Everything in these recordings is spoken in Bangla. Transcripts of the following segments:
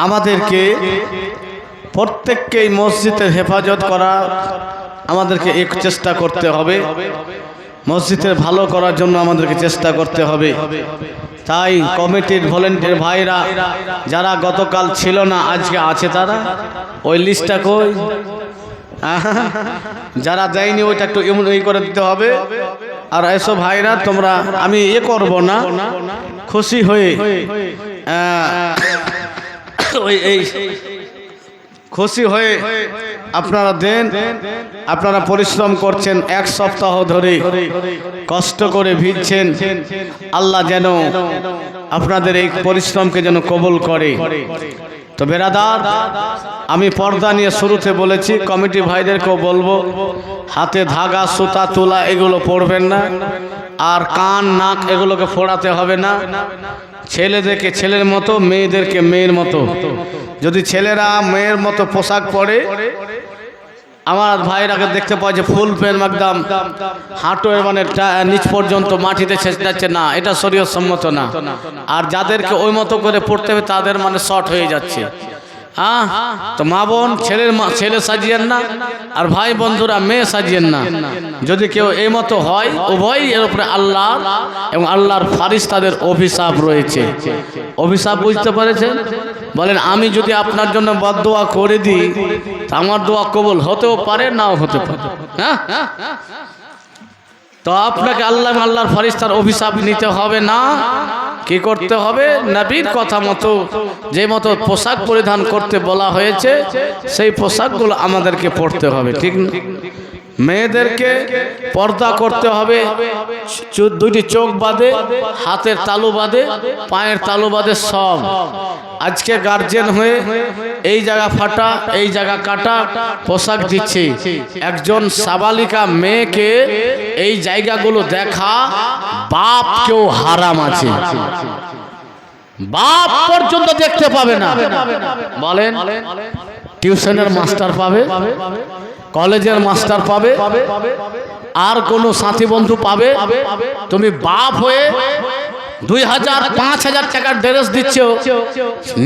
আমাদেরকে প্রত্যেককেই মসজিদের হেফাজত করা আমাদেরকে এক চেষ্টা করতে হবে। মসজিদের ভালো করার জন্য আমাদেরকে চেষ্টা করতে হবে। তাই কমিটির ভলেন্টিয়ার ভাইরা যারা গতকাল ছিল না আজকে আছে, তারা ওই লিস্টটা কই, যারা দেয়নি ওইটা একটু এমন এই করে দিতে হবে। আর এসব ভাইরা তোমরা আমি করব না, খুশি হয়ে খুশি হয়ে আপনারা দেন। আপনারা পরিশ্রম করছেন, এক সপ্তাহ ধরে কষ্ট করে ভিড়ছেন। আল্লাহ যেন আপনাদের এই পরিশ্রমকে যেন কবুল করে। তো বেরাদার, আমি পর্দা নিয়ে শুরুতে বলেছি, কমিটি ভাইদেরকেও বলবো, হাতে ধাগা সুতা তুলা এগুলো পড়বেন না, আর কান নাক এগুলোকে ফোড়াতে হবে না। ছেলেদেরকে ছেলের মতো, মেয়েদেরকে মেয়ের মতো। যদি ছেলেরা মেয়ের মতো পোশাক পরে, আমার ভাইরাকে দেখতে পাওয়া যে ফুল প্যান্ট একদম হাঁটুর মানে নিচ পর্যন্ত মাটিতে ছেঁচে যাচ্ছে, না, এটা শরীয়ত সম্মত না। আর যাদেরকে ওই মতো করে পড়তে হবে তাদের মানে শর্ট হয়ে যাচ্ছে। তো মা বোন ছেলে সাজিয়েন না, আর ভাই বন্ধুরা মেয়ে সাজিয়েন না। যদি কেউ এই মতো হয়, উভয় এর উপরে আল্লাহ এবং আল্লাহর ফারিস্তাদের অভিশাপ রয়েছে। অভিশাপ বুঝতে পেরেছেন? বলেন, আমি যদি আপনার জন্য বদদোয়া করে দিই, আমার দোয়া কবুল হতেও পারে, নাও হতে পারে। তো আপনাকে আল্লাহর ফারিস্তার অভিশাপ নিতে হবে না। কি করতে হবে? নবীর কথা মতো যে মতো পোশাক পরিধান করতে বলা হয়েছে সেই পোশাকগুলো আমাদেরকে পরতে হবে, ঠিক না? মেয়েদেরকে পর্দা করতে হবে, দুইটি চোখ বাদে, হাতের তালু বাদে, পায়ের তালু বাদে সব। আজকে গার্জেন হয়ে এই জায়গা ফাটা, এই জায়গা কাটা পোশাক দিচ্ছে। একজন সাবালিকা মেয়েকে এই জায়গাগুলো দেখা বাপ কেউ হারাম আছে, বাপ পর্যন্ত দেখতে পাবে না। বলেন, টিউশনের মাস্টার পাবে, কলেজের মাস্টার পাবে, আর কোন সাথী বন্ধু পাবে। তুমি বাপ হয়ে 2000-5000 টাকার ড্রেস দিচ্ছ,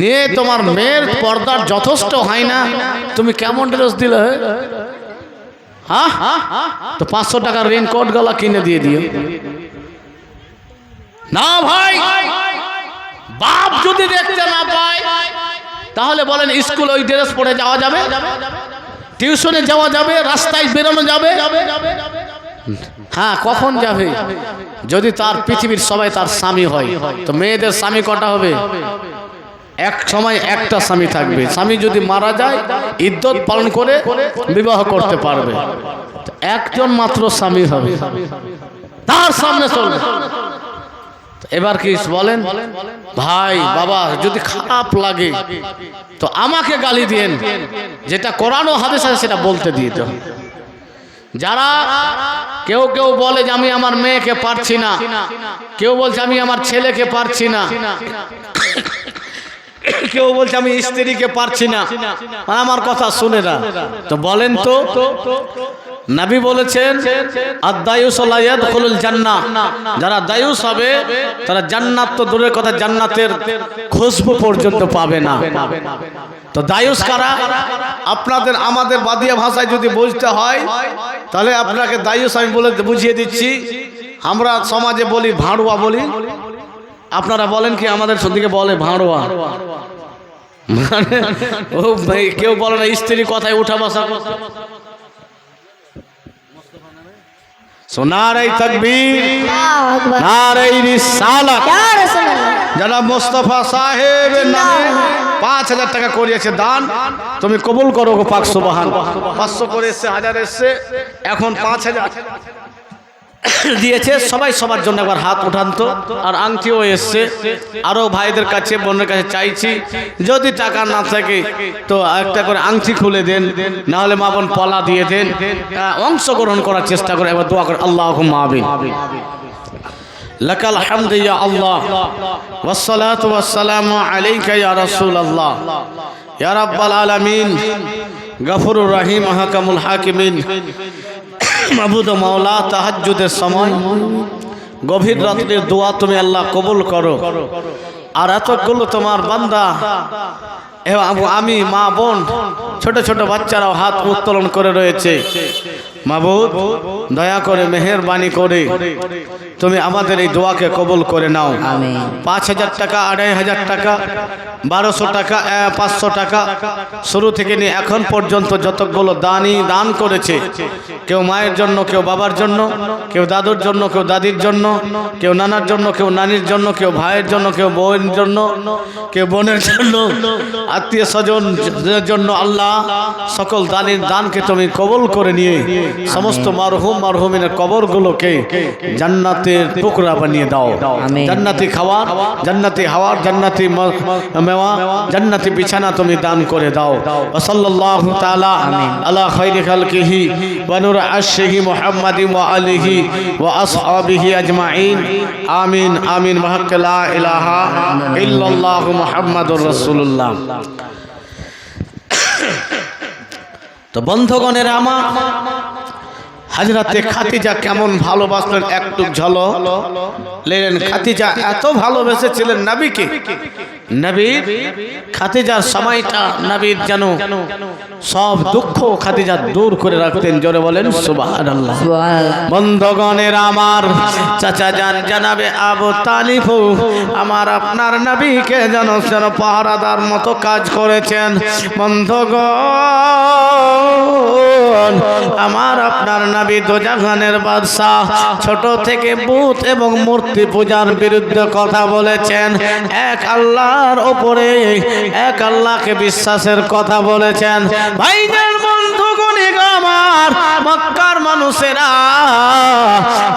নিয়ে তোমার মেয়ের পর্দার যথেষ্ট হয় না, তুমি কেমন ড্রেস দিলে? তো 500 টাকার রেইনকোট গলা কিনে দিয়ে দিও না ভাই। বাপ যদি দেখতে না পায় তাহলে বলেন স্কুল ওই ড্রেস পরে যাওয়া যাবে? টিউশনে যাওয়া যাবে? রাস্তায় বেরোনো যাবে? হ্যাঁ, কখন যাবে? যদি তার পৃথিবীর সবাই তার স্বামী হয়। তো মেয়েদের স্বামী কটা হবে? এক সময় একটা স্বামী থাকবে। স্বামী যদি মারা যায়, ইদ্যত পালন করে বিবাহ করতে পারবে। একজন মাত্র স্বামী হবে, তার সামনে চলবে। এবার কি বলেন? ভাই বাবা, যদি খারাপ লাগে তো আমাকে গালি দিয়েন, যেটা কোরআন ও হাদিস আছে সেটা বলতে দিতে হবে। যারা কেউ বলে যে আমি আমার মেয়েকে পারছি না, কেউ বলছে আমি আমার ছেলেকে পারছি না, কেউ বলছে আমি স্ত্রীকে পারছি না, আমার কথা শুনে না। তো বলেন তো, নবী বলেছেন আদ-দায়ুস লা ইয়াদখুলুল জান্নাহ, যারা দায়ুস হবে তারা জান্নাত তো দূরের কথা, জান্নাতের খুশবু পর্যন্ত পাবে না। তো দায়ুস কারা? আপনাদের আমাদের বাদিয়া ভাষায় যদি বুঝতে হয় তাহলে আপনাকে দায়ুস আমি বলে বুঝিয়ে দিচ্ছি। আমরা সমাজে বলি ভাঁড়ুয়া বলি, আপনারা বলেন কি? আমাদের সদিকে বলে ভাঁড়ুয়া, মানে ও কেউ বলে না স্ত্রী কথায় উঠা বসা। নারে তাকবীর, নারে রিসালাত। জনাব মোস্তফা সাহেবের নামে 5000 টাকা করিয়েছে দান, তুমি কবুল করো গো পাক সুবহান। 500 করে এসছে, 1000 এসছে, এখন 5000 দিয়েছে। সবাই সবার জন্য একবার হাত উঠান তো। আর আংটিও এসছে, আরো ভাইদের কাছে বোনের কাছে চাইছি, যদি টাকা না থাকে তো একটা করে আংটি খুলে দেন, না হলে মা বোন পলা দিয়ে দেন। অংশগ্রহণ করার চেষ্টা করে একবার দোয়া করে। আল্লাহুম্মা আমিন। লাকাল হামদু ইয়া আল্লাহ, ওয়াসসালাতু ওয়াসসালামু আলাইকা ইয়া রাসূলুল্লাহ, ইয়া রাব্বাল আলামিন, গফুরুর রহিম, আহকামুল হাকিমিন। মাবুদ মাওলা, তাহাজ্জুদের সময় গভীর রাতের দোয়া তুমি আল্লাহ কবুল করো। আর এতগুলো তোমার বান্দা এবং আমি মা বোন ছোট ছোট বাচ্চারাও হাত উত্তোলন করে রয়েছে। মাবুদ দয়া করে মেহেরবানি করে তুমি আমাদের এই দোয়াকে কবুল করে নাও। 5,000 টাকা, 2,500 টাকা, 1200 টাকা, 500 টাকা শুরু থেকে নিয়ে এখন পর্যন্ত যতগুলো দান করেছে, কেউ মায়ের জন্য, কেউ বাবার জন্য, কেউ দাদুর জন্য, কেউ দাদির জন্য, কেউ নানার জন্য, কেউ নানির জন্য, কেউ ভাইয়ের জন্য, কেউ বউয়ের জন্য, কেউ বোনের জন্য, আত্মীয় স্বজনের জন্য, আল্লাহ সকল দানকে তুমি কবুল করে নিয়ে সমস্ত মারহুমিনের কবরগুলোকে জান্নাতের টুকরা বানিয়ে দাও। জান্নাতি খাবার, জান্নাতি হাওয়ার, জান্নাতি মেওয়া, জান্নাতি বিছানা তুমি দান করে দাও। সাল্লাল্লাহু তাআলা আলা খায়রি খালকিহি ওয়া নূর আরশিহি মুহাম্মাদিন ওয়া আলিহি ওয়া আসহাবিহি আজমাইন। আমিন আমিন। বিহাক্ক লা ইলাহা ইল্লাল্লাহু মুহাম্মাদুর রাসূলুল্লাহ। তো বন্ধুগণের আমার, হযরতে খাদিজা কেমন ভালোবাসলেন একটু ঝলক লেলেন। খাদিজা এত ভালোবেসেছিলেন নবীকে, নবীর খাদিজার সময়টা নবীর যেন সব দুঃখ খাদিজা দূর করে রাখতেন। জোরে বলেন সুবহানাল্লাহ। বন্ধুগণের আমার, চাচা জান জানাবে আবু তালিব আমার আপনার নবীকে যেন পাহারাদার মতো কাজ করেছেন। বন্ধুগণ আমার আপনার নবী দোজাহানের বাদশা, ছোট থেকে বুত এবং মূর্তি পূজার বিরুদ্ধে কথা বলেছেন। এক আল্লাহর উপরে, এক আল্লাহকে বিশ্বাসের কথা বলেছেন। ভাইজান বন্ধুগণ আমার, মক্কার মানুষেরা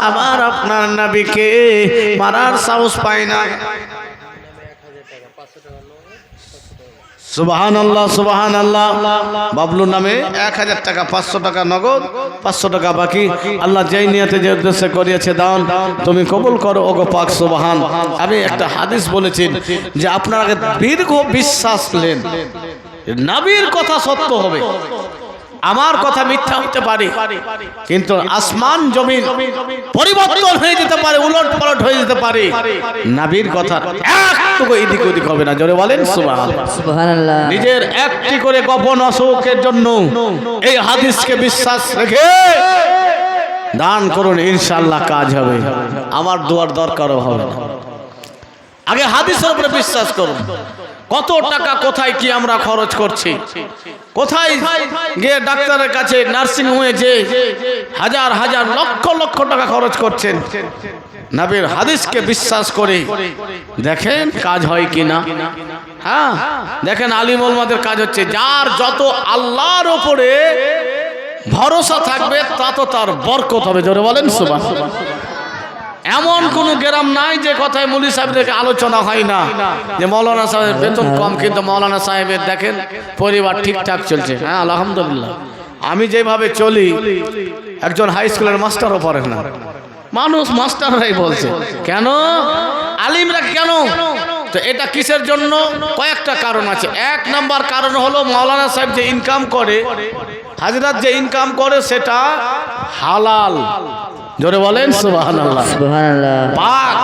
আমার আপনার নবীকে মারার সাহস পায় না। সুবহানাল্লাহ সুবহানাল্লাহ। বাবলু নামে 1000 টাকা, 500 টাকা নগদ, 500 টাকা বাকি। আল্লাহ যেই নিয়তে যে উদ্দেশ্যে করিয়েছে দান তুমি কবুল করো ওগো পাক সুবহান। আমি একটা হাদিস বলেছি যে আপনার আগে দীর্ঘ বিশ্বাস নেন, নবীর কথা সত্য হবে, আমার কথা মিথ্যা হতে পারে, কিন্তু আসমান জমিন পরিবর্তন হয়ে যেতে পারে, উলট পালট হয়ে যেতে পারে, নবীর কথা একটুকু এদিক ওদিক হবে না। জোরে বলেন সুবহানাল্লাহ। নিজের একটি করে গোপন অসুখের জন্য এই হাদিসকে বিশ্বাস রেখে দান করুন, ইনশাআল্লাহ কাজ হবে। আমার দোয়ার দরকারও হবে না। আগে হাদিসের উপরে বিশ্বাস করুন। কত টাকা কোথায় কি আমরা খরচ করছি, কোথায় গিয়ে ডাক্তারের কাছে, নার্সিং হোমে যে হাজার হাজার লক্ষ লক্ষ টাকা খরচ করছেন। নবীর হাদিসকে বিশ্বাস করে দেখেন কাজ হয় কিনা। হ্যাঁ দেখেন আলিম ওলামাদের কাজ হচ্ছে। যার যত আল্লাহর উপরে ভরসা থাকবে তত তার বরকত হবে। জোরে বলেন সুবহানাল্লাহ। এমন কোন গ্রাম নাই যে কথায় মৌলভী সাহেবদেরকে আলোচনা হয় না যে মৌলানা সাহেবের বেতন কম, কিন্তু মৌলানা সাহেবের দেখেন পরিবার ঠিকঠাক চলছে। হ্যাঁ আলহামদুলিল্লাহ। আমি যেভাবে চলি, একজন হাই স্কুলের মাস্টারও পড়ে না, মানুষ মাস্টাররাই বলছে। কেন আলিমরা কেন? তো এটা কিসের জন্য? কয়েকটা কারণ আছে। এক নাম্বার কারণ হলো মৌলানা সাহেব যে ইনকাম করে, হাজরাত যে ইনকাম করে সেটা হালাল। জোরে বলেন সুবহানাল্লাহ সুবহানাল্লাহ। পাক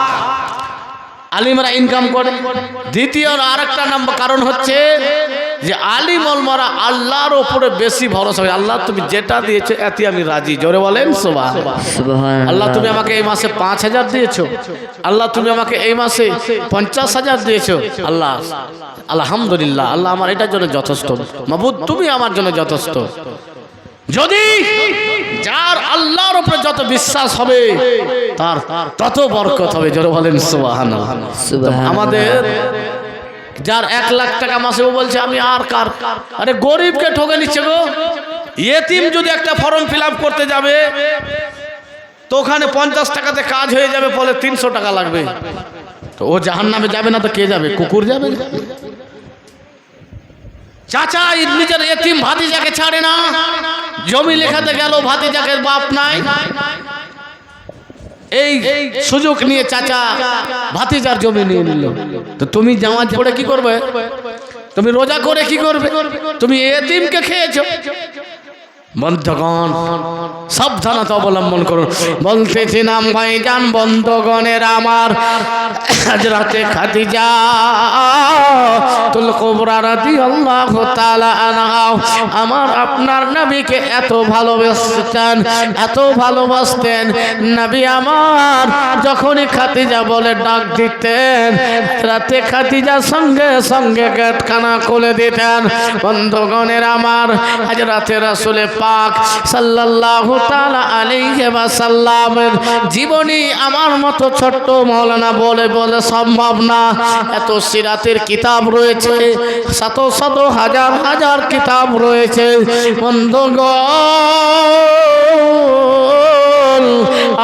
আলিমরা ইনকাম করে। দ্বিতীয় আরেকটা নাম্বার কারণ হচ্ছে যে আলিম ওলামারা আল্লাহর উপরে বেশি ভরসা হয়। আল্লাহ তুমি যেটা দিয়েছো এতে আমি রাজি। জোরে বলেন সুবহানাল্লাহ। আল্লাহ তুমি আমাকে এই মাসে 5000 দিয়েছো, আল্লাহ তুমি আমাকে এই মাসে 50,000 দিয়েছো, আল্লাহ আলহামদুলিল্লাহ, আল্লাহ আমার এটার জন্য যথেষ্ট, মাবুদ তুমি আমার জন্য যথেষ্ট। যদি যার আল্লাহর উপরে যত বিশ্বাস হবে তার তত বরকত হবে। জোরে বলেন সুবহানাল্লাহ। আমাদের যার 1 লাখ টাকা মাসে, ও বলছে আমি আর কার, আরে গরিবকে ঠকে নিচ্ছে গো। ইয়েতিম যদি একটা ফর্ম ফিল আপ করতে যাবে তো ওখানে 50 টাকাতে কাজ হয়ে যাবে, বলে 300 টাকা লাগবে। তো ও জাহান্নামে যাবে না তো কে যাবে? কুকুর যাবে। চাচা নিজের এতিম ভাতিজাকে ছাড়ে না, জমি লেখাতে গেল ভাতিজাকে বাপ নাই, এই সুযোগ নিয়ে চাচা ভাতিজার জমি নিয়ে নিল। তো তুমি নামাজ পড়ে কি করবে? তুমি রোজা করে কি করবে? তুমি এতিমকে খেয়েছো। বন্ধগণ সাবধানতা অবলম্বন করুন। বলতেছিলাম ভাইজান বন্ধগণের আমার হযরতে খাদিজা তুল কুবরা রাদিয়াল্লাহু তাআলা আনহা আমার আপনার নবীকে এত ভালোবাসতেন, এত ভালোবাসতেন। নবী আমার যখনই খাদিজা বলে ডাক দিতেন রাতে খাদিজার সঙ্গে সঙ্গে গেটখানা খুলে দিতেন। বন্ধগণের আমার হযরতে রাসূল পাক সাল্লাল্লাহু তাআলা আলাইহি ওয়াসাল্লামের জীবনী আমার মতো ছোট্ট মাওলানা বলে বলে সম্ভব না। এত সিরাতের কিতাব রয়েছে, শত শত হাজার হাজার কিতাব রয়েছে। বন্ধুগণ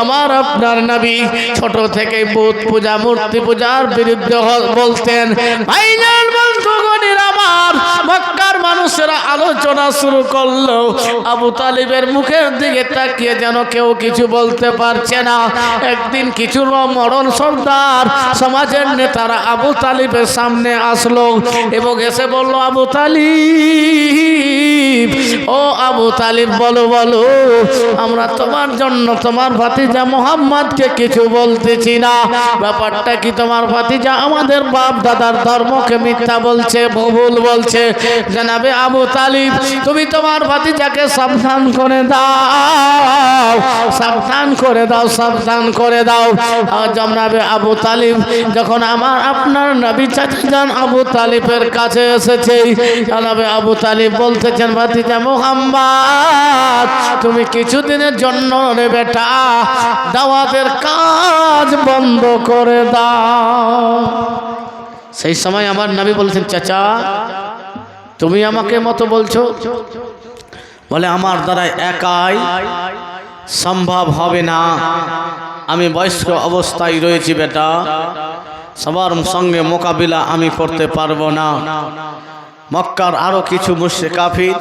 আমার আপনার নবী ছোট থেকে বুত পূজা মূর্তি পূজার বিরুদ্ধে বলতেন। ভাইজান বন্ধুগণের আমার মক্কার মানুষেরা আলোচনা শুরু করলো, আবু তালিবের মুখের দিকে তাকিয়ে যেন কেউ কিছু বলতে পারছে না। একদিন কিছু মরণ সর্দার সমাজের নেতারা আবু তালিবের সামনে আসলো এবং এসে বলল, আবু তালিব, ও আবু তালিব বলো বলো, আমরা তোমার জন্য তোমার ভাতিজা মুহাম্মদকে কিছু বলতেছি না। ব্যাপারটা কি? তোমার ভাতিজা আমাদের বাপ দাদার ধর্মকে মিথ্যা বলছে, ভুল বলছে। জনাবে আবু তালিব তুমি তোমার ভাতিজাকে সাবধান করে দাও, সাবধান করে দাও, সাবধান করে দাও। জনাবে আবু তালিব যখন আমার আপনার নবী চাচাজান আবু তালিবের কাছে এসেছে, জনাবে আবু তালিব বলতেছেন, ভাতিজা মুহাম্মদ তুমি কিছুদিনের জন্য রে বেটা দাওয়াতের কাজ বন্ধ করে দাও। সেই সময় আমার নবী বলেছেন, চাচা তুমি আমাকে মতো বলছো? বলে আমার দ্বারা একাই সম্ভব হবে না, আমি বয়স্ক অবস্থায় রয়েছি বেটা, সবার সঙ্গে মোকাবিলা আমি করতে পারবো না। মক্কার আরো কিছু মুশরিক কাফির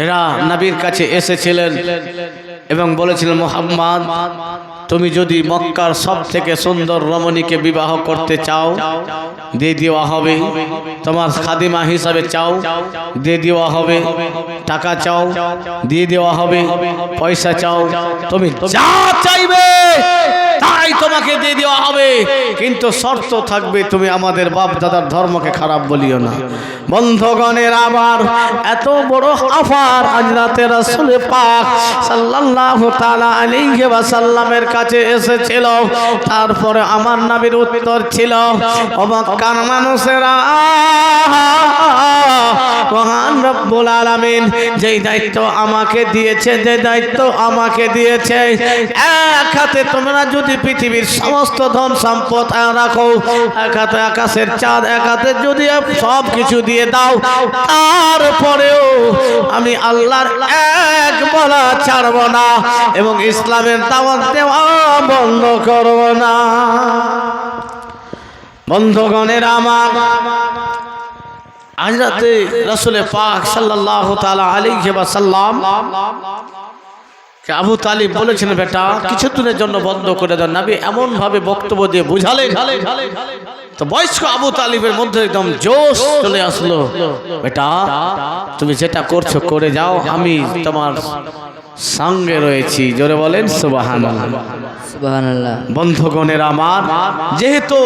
এরা নবীর কাছে এসেছিলেন এবং বলেছিলেন, মুহাম্মদ তুমি যদি মক্কার সব থেকে সুন্দর রমণীকে বিবাহ করতে চাও দিয়ে দেওয়া হবে, তোমার খাদিমা হিসাবে চাও দিয়ে দেওয়া হবে, টাকা চাও দিয়ে দেওয়া হবে, পয়সা চাও তুমি যা চাইবে তাই তোমাকে দিয়ে দেওয়া হবে, কিন্তু শর্ত থাকবে তুমি আমাদের বাপ দাদার ধর্মকে খারাপ বলিও না। বন্ধুগণের আমার এত বড় অফার হযরতে রাসূল পাক সাল্লাল্লাহু তাআলা আলাইহি ওয়াসাল্লামের কাছে এসেছিল। তারপরে আমার নবীর উত্তর ছিল, ও মক্কার মানুষেরা, মহান রব্বুল আলামিন যেই দায়িত্ব আমাকে দিয়েছে, যে দায়িত্ব আমাকে দিয়েছে, এক হাতে তোমরা যদি পৃথিবীর সমস্ত ধন সম্পদ রাখো, এক হাতে আকাশের চাঁদ, এক হাতে যদি সব কিছু দিয়ে দাও, তারপরেও আমি আল্লাহর এক বলা ছাড়ব না এবং ইসলামের দাওয়াত দেওয়া বন্ধ করব না। বন্ধুগণের আমার হযরতে রাসূল পাক সাল্লাল্লাহু তাআলা আলাইহি ওয়াসাল্লাম আবু তালিব বলেছেন, বেটা কিছুদিনের জন্য বন্ধ করে দাও। নবী এমন ভাবে বক্তব্য দিয়ে বুঝালেন, তো বয়স্ক আবু তালিবের মধ্যে একদম জোশ চলে আসলো, বেটা তুমি যেটা করছো করে যাও, আমি তোমার সঙ্গে রয়েছি। জোরে বলেন সুবহানাল্লাহ, সুবহানাল্লাহ। বন্ধুগণের আমার যেহেতু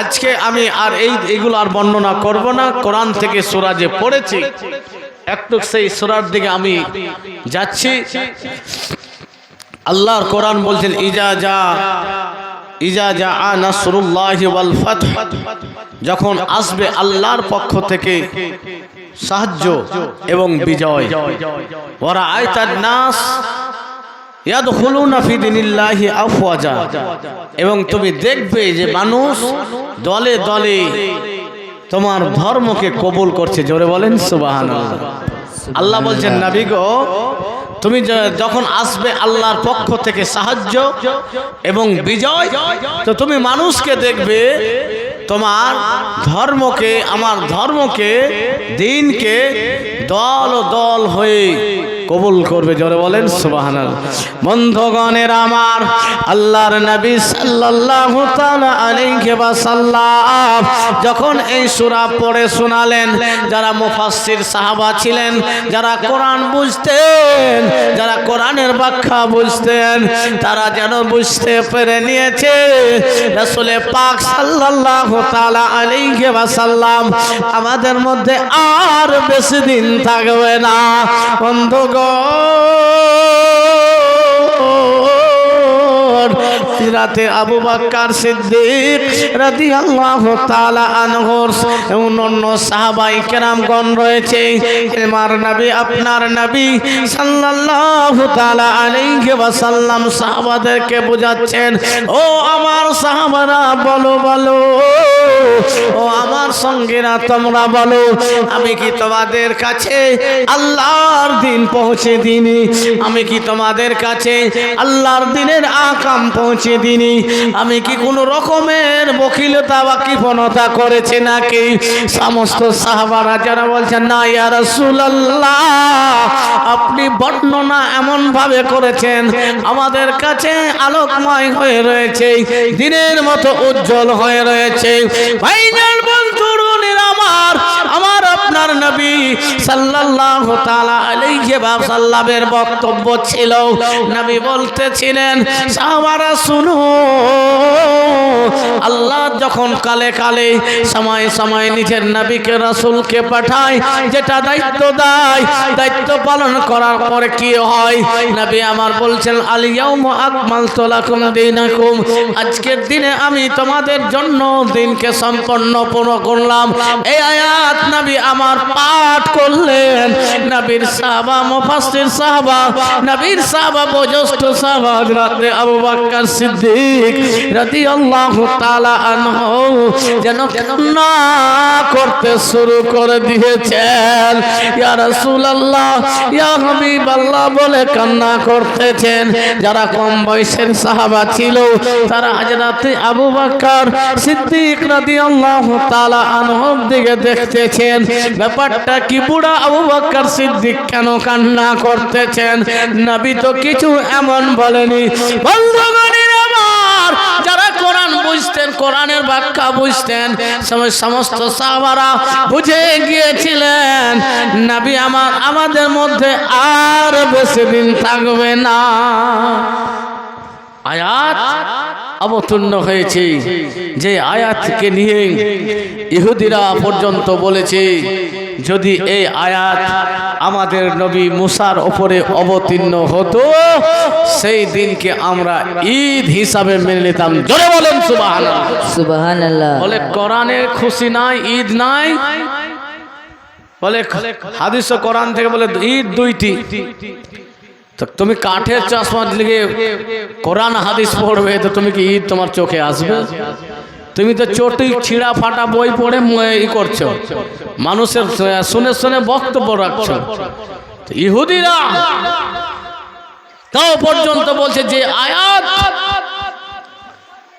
আজকে আমি আর এইগুলো আর বর্ণনা করব না, কোরআন থেকে সূরা যে পড়েছি একটু সেই সূরার দিকে আমি যাচ্ছি। আল্লাহর কোরআন বলছেন, ইজা জা নাসরুল্লাহি ওয়াল ফাতহ, যখন আসবে আল্লাহর পক্ষ থেকে সাহায্য এবং বিজয়, ওয়া রাআইতান নাস ইয়াদখুলুনা ফি দীনিল্লাহি আফওয়াজা, এবং তুমি দেখবে যে মানুষ দলে দলে তোমার ধর্মকে কবুল করছে। জোরে বলেন সুবহানাল্লাহ। আল্লাহ বলছেন, নবী গো তুমি যখন আসবে আল্লাহর পক্ষ থেকে সাহায্য এবং বিজয়, তো তুমি মানুষকে দেখবে তোমার ধর্মকে, আমার ধর্মকে, দ্বীনকে দল দল হয়ে কবুল করবে। জোরে বলেন সুবহানাল্লাহ। বন্ধুগণের আমার, আল্লাহর নবী সাল্লাল্লাহু তাআলা আলাইহি ওয়াসাল্লাম যখন এই সূরা পড়ে শোনালেন, যারা মুফাসসির সাহাবা ছিলেন, যারা কোরআন বুঝতেন, যারা কোরআনের ব্যাখ্যা বুঝতেন, তারা যেন বুঝতে পেরে নিয়েছে রাসূল পাক সাল্লাল্লাহু তাআলা আলাইহি ওয়াসাল্লাম আমাদের মধ্যে আর বেশি দিন থাকবে না। রাতে আবু বকর সিদ্দিক রাদিয়াল্লাহু তাআলা আনহুর অন্যান্য সাহাবায়ে কেরামগণ রয়েছে। আমার নবী, আপনার নবী সাল্লাল্লাহু তাআলা আলাইহি ওয়াসাল্লাম সাহাবাদেরকে বোঝাচ্ছেন, ও আমার সাহাবারা বলো বলো, ও আমার সঙ্গীরা তোমরা বলো, আমি কি তোমাদের কাছে আল্লাহর দিন পৌঁছে দিইনি? আমি কি তোমাদের কাছে আল্লাহর দিনের আকাম পৌঁছে দিইনি? আমি কি কোনো রকমের বখিলতা বা কৃপণতা করেছি নাকি? সমস্ত সাহাবারা যারা বলছেন, না ইয়া রাসূলুল্লাহ, আপনি বর্ণনা এমন ভাবে করেছেন আমাদের কাছে আলোকময় হয়ে রয়েছে, দিনের মতো উজ্জ্বল হয়ে রয়েছে। ভাইজান বন্ধুরা আমার, আমার আপনার নবী সাল্লাল্লাহু তাআলা আলাইহি ওয়াসাল্লামের বক্তব্য ছিল, নবী বলতেছিলেন, সাহাবারা শুনো, আল্লাহ যখন কালে কালে সময় সময় নিজের নবীকে রাসূলকে পাঠায়, যেটা দায়িত্ব দেয়, দায়িত্ব পালন করার পরে কি হয়? নবী আমার বলছেন, আল ইয়াউমা আকমালতু লাকুম দীনাকুম, আজকের দিনে আমি তোমাদের জন্য দিনকে সম্পূর্ণ পূর্ণ করলাম। এই আয়াত নবী আমার পাঠ করলেন। নবীর সাহাবা, মুফাসসির সাহাবা, নবীর সাহাবা, বয়োজ্যেষ্ঠ সাহাবা হযরত আবু বকর সিদ্দিক রাদিয়াল্লাহু তাআলা আনহু যেন কান্না করতে শুরু করে দিয়েছেন। ইয়া রাসূলুল্লাহ, ইয়া হাবিবাল্লাহ বলে কান্না করতেছেন। যারা কম বয়সের সাহাবা ছিল, তারা হযরত আবু বকর সিদ্দিক রাদিয়াল্লাহু তাআলা আনহুর দিকে দেখতেছেন, ব্যাপারটা কি, বুড়া আবু বকর সিদ্দিক কেন কান্না করতেছেন? নবী তো কিছু এমন বলেনি। বন্ধুগণের আমার, যারা কোরআন বুঝতেন, কোরআনের ব্যাখ্যা বুঝতেন, সমস্ত সাহাবারা বুঝে গিয়েছিলেন নবী আমার আমাদের মধ্যে আর বেশি দিন থাকবে না। আয়াত অবতীর্ণ হয়েছে, যে আয়াতকে নিয়ে ইহুদিরা পর্যন্ত বলেছে, যদি এই আয়াত আমাদের নবী মুসার উপরে অবতীর্ণ হতো, সেই দিনকে আমরা ঈদ হিসাবে মেনে নিতাম। জোরে বলেন সুবহানাল্লাহ, সুবহানাল্লাহ। বলে কোরআনের খুশি নাই, ঈদ নাই। বলে হাদিস ও কোরআন থেকে বলে ঈদ দুইটি। তো তুমি কাঠের চশমা দিকে কোরআন হাদিস পড়বে, তো তুমি কি ঈদ তোমার চোখে আসবে? তুমি তো চটি ছিঁড়া ফাটা বই পড়ে ই করছো, মানুষের শুনে শুনে বক্তব্য রাখছো। ইহুদিরা তাও পর্যন্ত বলছে যে আয়াত,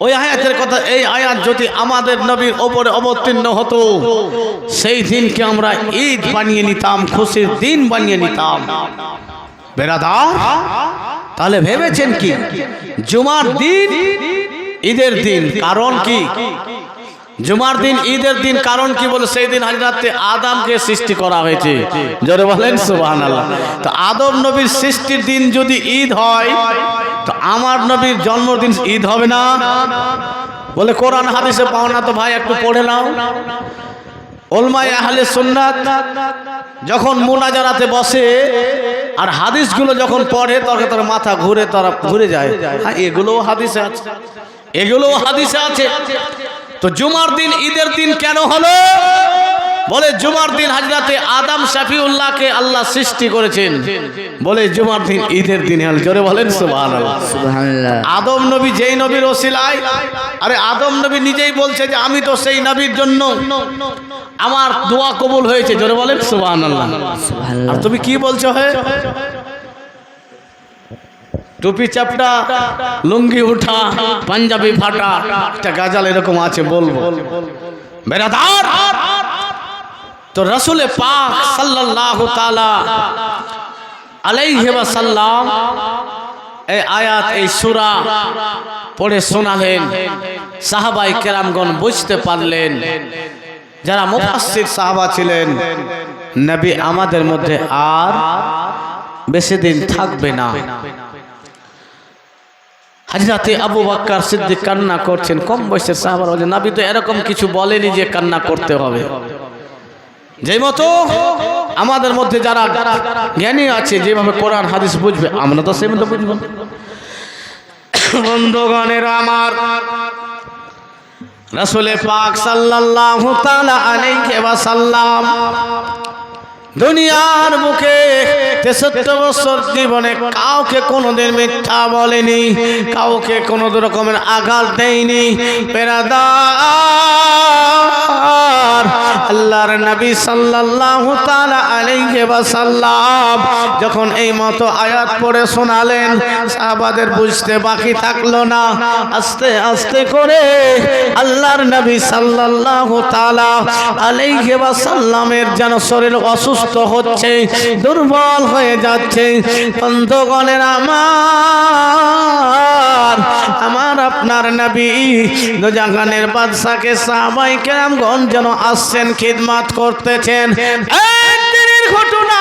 ওই আয়াতের কথা, এই আয়াত যদি আমাদের নবীর ওপরে অবতীর্ণ হতো, সেই দিনকে আমরা ঈদ বানিয়ে নিতাম, খুশির দিন বানিয়ে নিতাম। বেরাদার, তাহলে ভেবেছেন কি জুমার দিন ঈদের দিন? কারণ কি জুমার দিন ঈদের দিন? কারণ কি? বলে সেই দিন হযরত আদমকে সৃষ্টি করা হয়েছে। জোরে বলেন সুবহানাল্লাহ। তো আদম নবীর সৃষ্টির দিন যদি ঈদ হয়, তো আমার নবীর জন্মদিন ঈদ হবে না? বলে কোরআন হাদিসে পাও না, তো ভাই একটু পড়ে নাও। উলামায়ে আহলে সুন্নাত যখন মুনাজারাতে বসে আর হাদিসগুলো যখন পড়ে, তখন তার মাথা ঘুরে যায়। হ্যাঁ, এগুলোও হাদিসে আছে, এগুলোও হাদিসে আছে। তো জুমার দিন ঈদের দিন কেন হলো? বলে জুমার দিন হযরতে আদম শফিউল্লাহকে আল্লাহ সৃষ্টি করেছেন, বলে জুমার দিন ঈদের দিন হল। জোরে বলেন সুবহানাল্লাহ, সুবহানাল্লাহ। আদম নবী যেই নবীর ওসিলায়, আরে আদম নবী নিজেই বলছে যে আমি তো সেই নবীর জন্য আমার দোয়া কবুল হয়েছে। জোরে বলেন সুবহানাল্লাহ, সুবহানাল্লাহ। আর তুমি কি বলছো? টুপি চাপটা, লুঙ্গি উঠা, পাঞ্জাবি ফাটা, একটা গাজাল এরকম আছে, বলবো বেরাদার। তো রাসূলে পাক সাল্লাল্লাহু তাআলা আলাইহি ওয়াসাল্লাম এই আয়াত এই সূরা পড়ে শোনালেন। সাহাবায়ে কেরামগণ বুঝতে পারলেন, যারা মুফাসসির সাহাবা ছিলেন, নবী আমাদের মধ্যে আর বেশি দিন থাকবে না। হযরতে আবু বকর সিদ্দিক কান্না করছেন। কম বয়সের সাহাবা বলেন, নবী তো এরকম কিছু বলেনি যে কান্না করতে হবে। যেই মতো আমাদের মধ্যে যারা জ্ঞানী আছে, যেভাবে কোরআন হাদিস বুঝবে, আমরা তো সেই মতো বুঝবো। বন্ধুগণের আমার, রাসূল পাক সাল্লাল্লাহু তাআলা আলাইহি ওয়াসাল্লাম দুনিয়ার বুকে 63 বছর জীবনে কাউকে কোনোদিন মিথ্যা বলেনি, কাউকে কোনো রকমের আঘাত দেয়নি। পেরাদার আল্লাহর নবী সাল্লাল্লাহু তাআলা আলাইহি ওয়াসাল্লাম যখন এই মতো আয়াত পড়ে শোনালেন, সাহাবাদের বুঝতে বাকি থাকলো না। আস্তে আস্তে করে আল্লাহর নবী সাল্লাল্লাহু তাআলা আলাইহি ওয়াসাল্লামের যেন শরীর অসুস্থ হচ্ছে, দুর্বল হয়ে যাচ্ছে। বন্ধুগণের আমার আপনার নবী দোজাহানের বাদশাকে সাহাবায়ে কেরামগণ যেন আসছেন, খিদমত করতেছেন। একদিনের ঘটনা,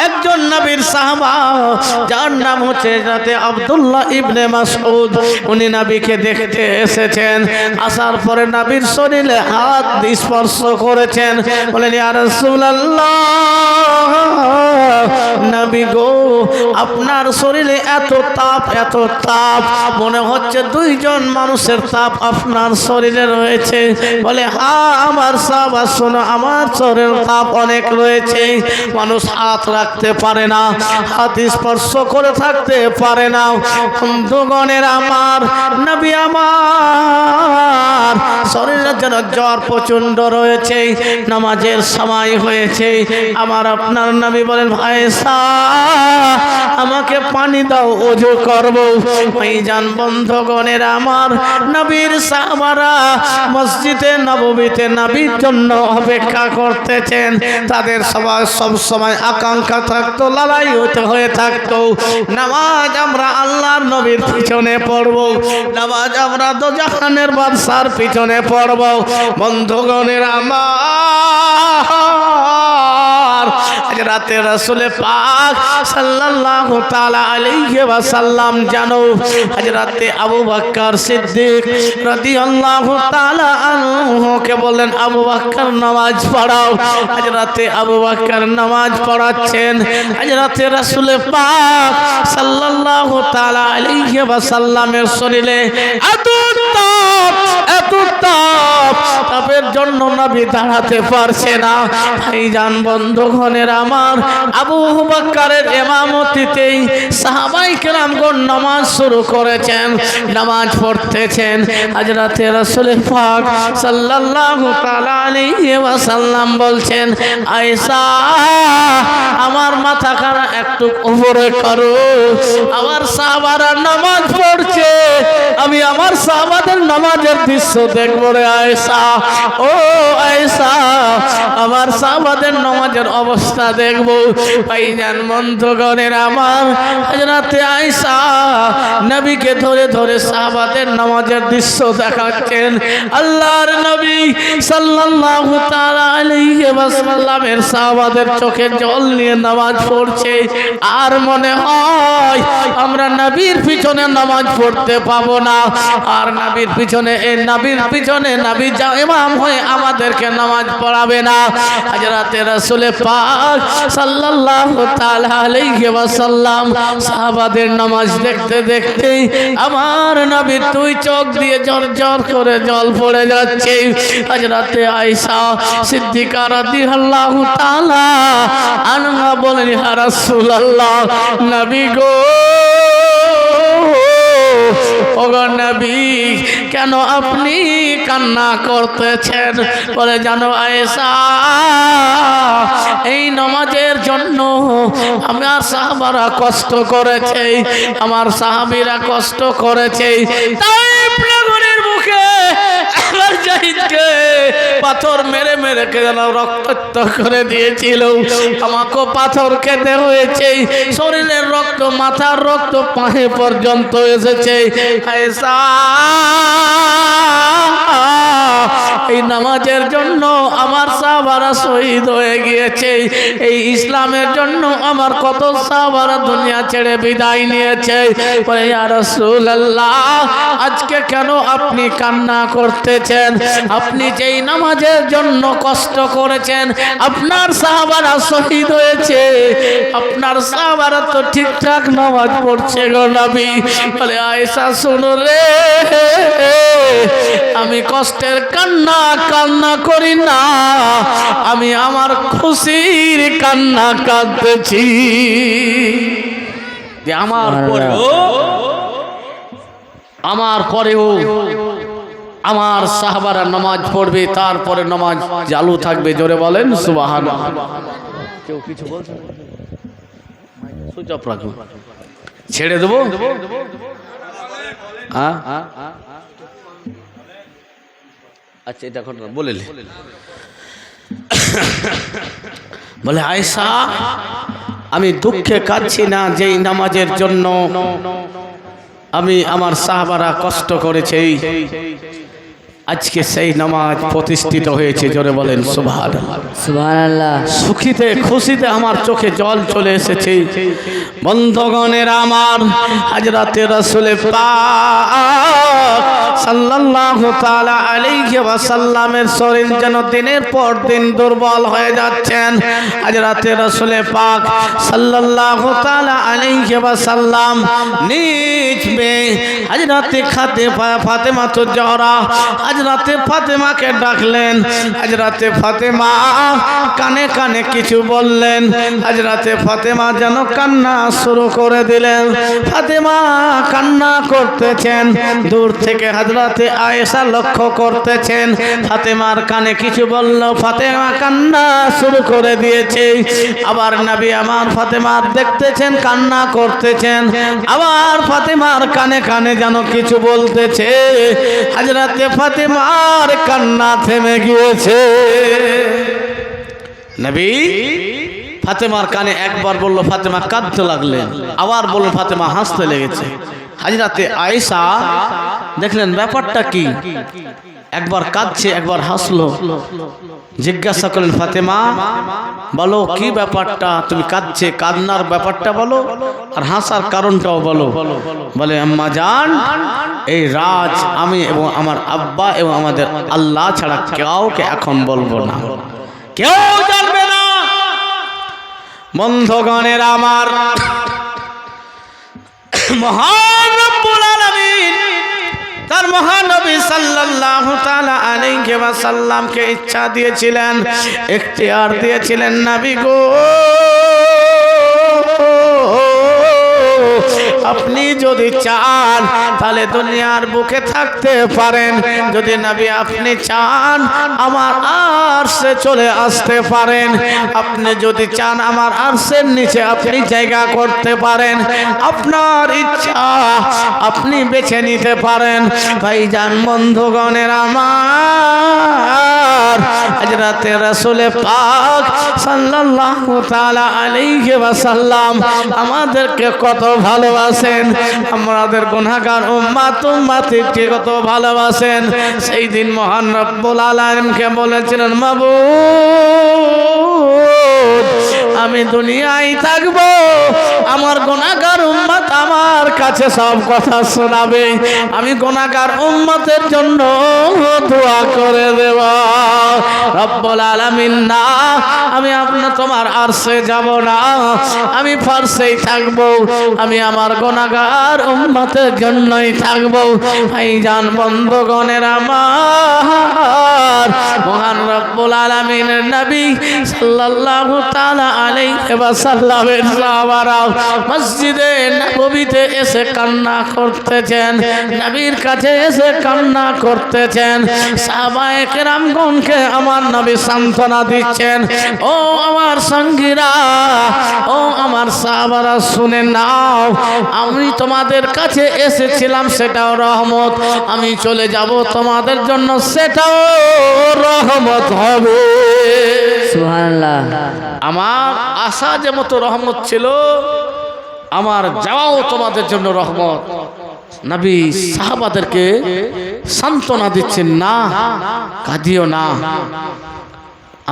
একজন নবীর সাহাবা যার নাম হচ্ছে হযরত আব্দুল্লাহ ইবনে মাসউদ, উনি নবীকে দেখতে এসেছেন। আসার পরে নবীর শরীরে হাত স্পর্শ করেছেন, বলেন, ইয়া রাসূলুল্লাহ, নবী গো, আপনার শরীরে এত তাপ, এত তাপ, মনে হচ্ছে দুইজন মানুষের তাপ আপনার শরীরে রয়েছে। বলে, হ্যাঁ আমার সাহাবা শোনো, আমার শরীরে তাপ অনেক রয়েছে। মানুষ হাত রাখতে পারে না, হাত স্পর্শ করে থাকতে পারে না। বন্ধুগণের আমার, নবী আমার শরীরে যেন জ্বর প্রচন্ড রয়েছে, নামাজের সময় হয়েছে। আমার আপনার নবী বলেন, ভাইসা আমাকে পানি দাও, ওযু করব। ভাইজান বন্ধুগণের আমার, নবীর সাহাবারা মসজিদে নববীতে নবীর জন্য অপেক্ষা করতেছেন। তাদের সব সময় আকাঙ্ক্ষা থাকতো, লড়াই হয়ে থাকতো, নামাজ আমরা আল্লাহর নবীর পিছনে পড়ব, নামাজ আমরা দোজাহানের বাদশার পিছনে পড়ব। বন্ধুগণের আমার, রাতে রাসূল পাক সাল্লাল্লাহু তাআলা আলাইহি ওয়াসাল্লাম জানো হযরতে আবু বকর সিদ্দিক রাদিয়াল্লাহু তাআলা আনহুকে বলেন, আবু বকর নামাজ পড়াও। হযরতে আবু বকর নামাজ পড়াচ্ছেন। হযরতে রাসূল পাক সাল্লাল্লাহু তাআলা আলাইহি ওয়াসাল্লামের শরীরে এত তাপ, এত তাপ, তাপের জন্য নবী দাঁড়াতে পারছে না। ভাইজান বন্ধুগণের আমার, আবু বকরের ইমামতিতেই সাহাবায়ে কেরামগণ নামাজ শুরু করেছেন, নামাজ পড়তেছেন। হযরতে রাসূল পাক সাল্লাল্লাহু তাআলা আলাইহি ওয়াসাল্লাম বলছেন, আয়েশা আমার মাথাখানা একটু উপরে করো, আমার সাহাবারা নামাজ পড়ছে, আমি আমার সাহাবাদের নামাজের দৃশ্য দেখবো রে আয়েশা। ও আয়েশা, আমার সাহাবাদের নামাজের অবস্থা দেখবো। ভাইজান বন্ধুগণের আমার, হযরতে আয়েশা নবীকে ধরে ধরে সাহাবাদের নামাজের দৃশ্য দেখাচ্ছেন। আল্লাহর নবী সাল্লাল্লাহু তাআলা আলাইহি ওয়াসাল্লামের সাহাবাদের চোখে জল নিয়ে নামাজ পড়ছে। আর মনে হয় আমরা নবীর পিছনে নামাজ পড়তে পাবো না, আর নবীর পিছনে নবী যা ইমাম হয়ে আমাদেরকে নামাজ পড়াবে না। হযরতে রাসূল পাক সাল্লাল্লাহু তাআলা আলাইহি ওয়াসাল্লাম সাহাবাদের নামাজ দেখতে দেখতে আমার নবীর দুই চোখ দিয়ে ঝরঝর করে জল পড়ে যাচ্ছে। হযরতে আয়েশা সিদ্দিকা রাদিয়াল্লাহু তাআলা আনহা বলেন, ইয়া রাসূলুল্লাহ, নবী গো, ওগো নবী, কেন আপনি কান্না করতেছেন? বলে, জানো আয়েশা, এই নামাজের জন্য আমার সাহাবারা কষ্ট করেছে, আমার সাহাবীরা কষ্ট করেছে। তাইফ নগরের বুকে আমার জাহিদকে পাথর মেরে মেরে যেন রক্তাক্ত করে দিয়েছিল, আমাকেও পাথর খেতে হয়েছে। শরীরের রক্ত, মাথার রক্ত পায়ে পর্যন্ত এসেছে। আয়েশা, এই নামাজের জন্য আমার সাহাবারা শহীদ হয়ে গিয়েছে। এই ইসলামের জন্য আমার কত সাহাবারা দুনিয়া ছেড়ে বিদায় নিয়েছে। বলে, ইয়া রাসূলুল্লাহ, আজকে কেন আপনি কান্না করতেছেন? আপনি যেই নামাজের জন্য কষ্ট করেছেন, আপনার সাহাবারা শহীদ হয়েছে, আপনার সাহাবারা তো ঠিকঠাক নামাজ পড়ছে গো নবী। বলে, আয়েশা শুনো রে, আমি কষ্টের কান্না করি না, আমি আমার খুশির কান্না কাঁদতেছি। আমার পরেও আমার সাহাবারা নামাজ পড়বে, তারপরে নামাজ চালু থাকবে। জোরে বলেন সুবহানাল্লাহ। কেউ কিছু বলছে না? সুইচ অফ রাখুন, ছেড়ে দেবো। আচ্ছা, এটা ঘটনা বলে বলে, আয়েশা, আমি দুঃখে কাঁদছি না যেই নামাজের জন্য আমি আমার সাহাবারা কষ্ট করেছে, আজকে সেই নামাজ প্রতিষ্ঠিত হয়েছে। জোরে বলেন সুবহানাল্লাহ। সুবহানাল্লাহ। সুখীতে খুশিতে আমার চোখে জল চলে এসেছে। বন্ধুগণের আমার, হযরতে রাসূল পাক সাল্লাল্লাহু তাআলা আলাইহি ওয়াসাল্লামের শরীর যেন দিনের পর দিন দুর্বল হয়ে যাচ্ছেন। হযরতে রাসূল পাক সাল্লাল্লাহু তাআলা আলাইহি ওয়াসাল্লাম নিজ মেয়ে হযরতে ফাতেমা জহরা হযরতে ফাতেমাকে ডাকলেন। হযরতে ফাতেমা কানে কানে কিছু বললেন। হযরতে ফাতেমা যেন কান্না শুরু করে দিলেন। ফাতেমা কান্না করতেছেন, দূর থেকে হযরতে আয়েশা লক্ষ্য করতেছেন। ফাতেমার কানে কিছু বলল, ফাতেমা কান্না শুরু করে দিয়েছে। আবার নবী আমার ফাতেমা দেখতেছেন, কান্না করতেছেন। আবার ফাতেমার কানে কানে যেন কিছু বলতেছে। হযরতে ফাতেমার কান্না থেমে গিয়েছে। নবী ফাতেমার কানে একবার বলল, ফাতেমা কাঁদতে লাগলেন। আবার বলল, ফাতেমা হাসতে লেগেছে। হযরতে আয়েশা দেখলেন ব্যাপারটা কি, একবার কাঁদছে একবার হাসলো। জিজ্ঞাসা করলেন, ফাতেমা বলো কি ব্যাপারটা, তুমি কাঁদছে, কান্নার ব্যাপারটা বলো আর হাসার কারণটাও বলো। বলে, আম্মা জান, এই রাজ আমি এবং আমার আব্বা এবং আমাদের আল্লাহ ছাড়া কাউকে এখন বলবো না, কেউ জানবে না। বন্ধুগণের আমার, মহান রব্বুল আলামিন তার মহানবী সাল্লাল্লাহু তাআলা আলাইহি ওয়াসাল্লামকে ইচ্ছা দিয়েছিলেন, ইখতিয়ার দিয়েছিলেন, নবী গো আপনি যদি চান তাহলে দুনিয়ার বুকে থাকতে পারেন। যদি নবী আপনি চান আমার আরশে চলে আসতে পারেন। আপনি যদি চান আমার আরশের নিচে আপনি জায়গা করতে পারেন। আপনার ইচ্ছা আপনি বেছে নিতে পারেন। ভাইজান, বন্ধুগণের আমার, হযরতে রাসূল পাক সাল্লাল্লাহু তাআলা আলাইহি ওয়াসাল্লাম আমাদেরকে কত ভালোবাসেন, আমাদের গুনাহগার উম্মতকে কত ভালোবাসেন। সেই দিন মহান রব্বুল আলামিনকে বলেছিলেন, মাবুদ আমি দুনিয়ায় থাকবো, আমার গুনাহগার উম্মত আমার কাছে সব কথা শোনাবে, আমি গুনাহগার উম্মতের জন্য দোয়া করে দেব। রব্বুল আলামিন না, আমি তোমার আরশে যাব না, আমি ফারশেই থাকবো, আমি আমার গুনাহগার উম্মতের জন্যই থাকবো। ভাইজান, বন্ধুগণের আমার, মহান রব্বুল আলামিনের নবী সাল্লাল্লাহু তাআলা আলাইহি আলাইহি ওয়াসাল্লামের সাহাবারা মসজিদে নববীতে এসে কান্না করতেছেন, নবীর কাছে এসে কান্না করতেছেন। সাহাবায়ে কেরামগণকে আমার নবী সান্ত্বনা দিচ্ছেন, ও আমার সঙ্গীরা, ও আমার সাহাবারা, শুনে নাও, আমি তোমাদের কাছে এসেছিলাম সেটাও রহমত, আমি চলে যাব তোমাদের জন্য সেটাও রহমত হবে। সুবহানাল্লাহ। আমার আশা যে মতো রহমত ছিল, আমার যাওয়াও তোমাদের জন্য রহমত। নবী সাহাবাদেরকে সান্ত্বনা দিচ্ছেন, না কাঁদিও না,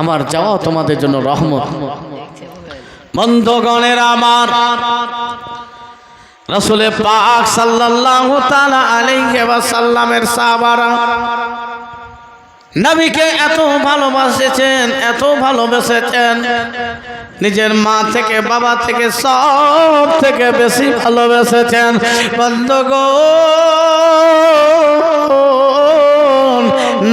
আমার যাওয়াও তোমাদের জন্য রহমত। বন্ধুগণের আমার, রাসূল পাক সাল্লাল্লাহু তাআলা আলাইহি ওয়াসাল্লামের সাহাবারা নবীকে এত ভালোবাসেছেন, এত ভালোবেসেছেন, নিজের মা থেকে বাবা থেকে সব থেকে বেশি ভালোবেসেছেন। বন্ধুগণ,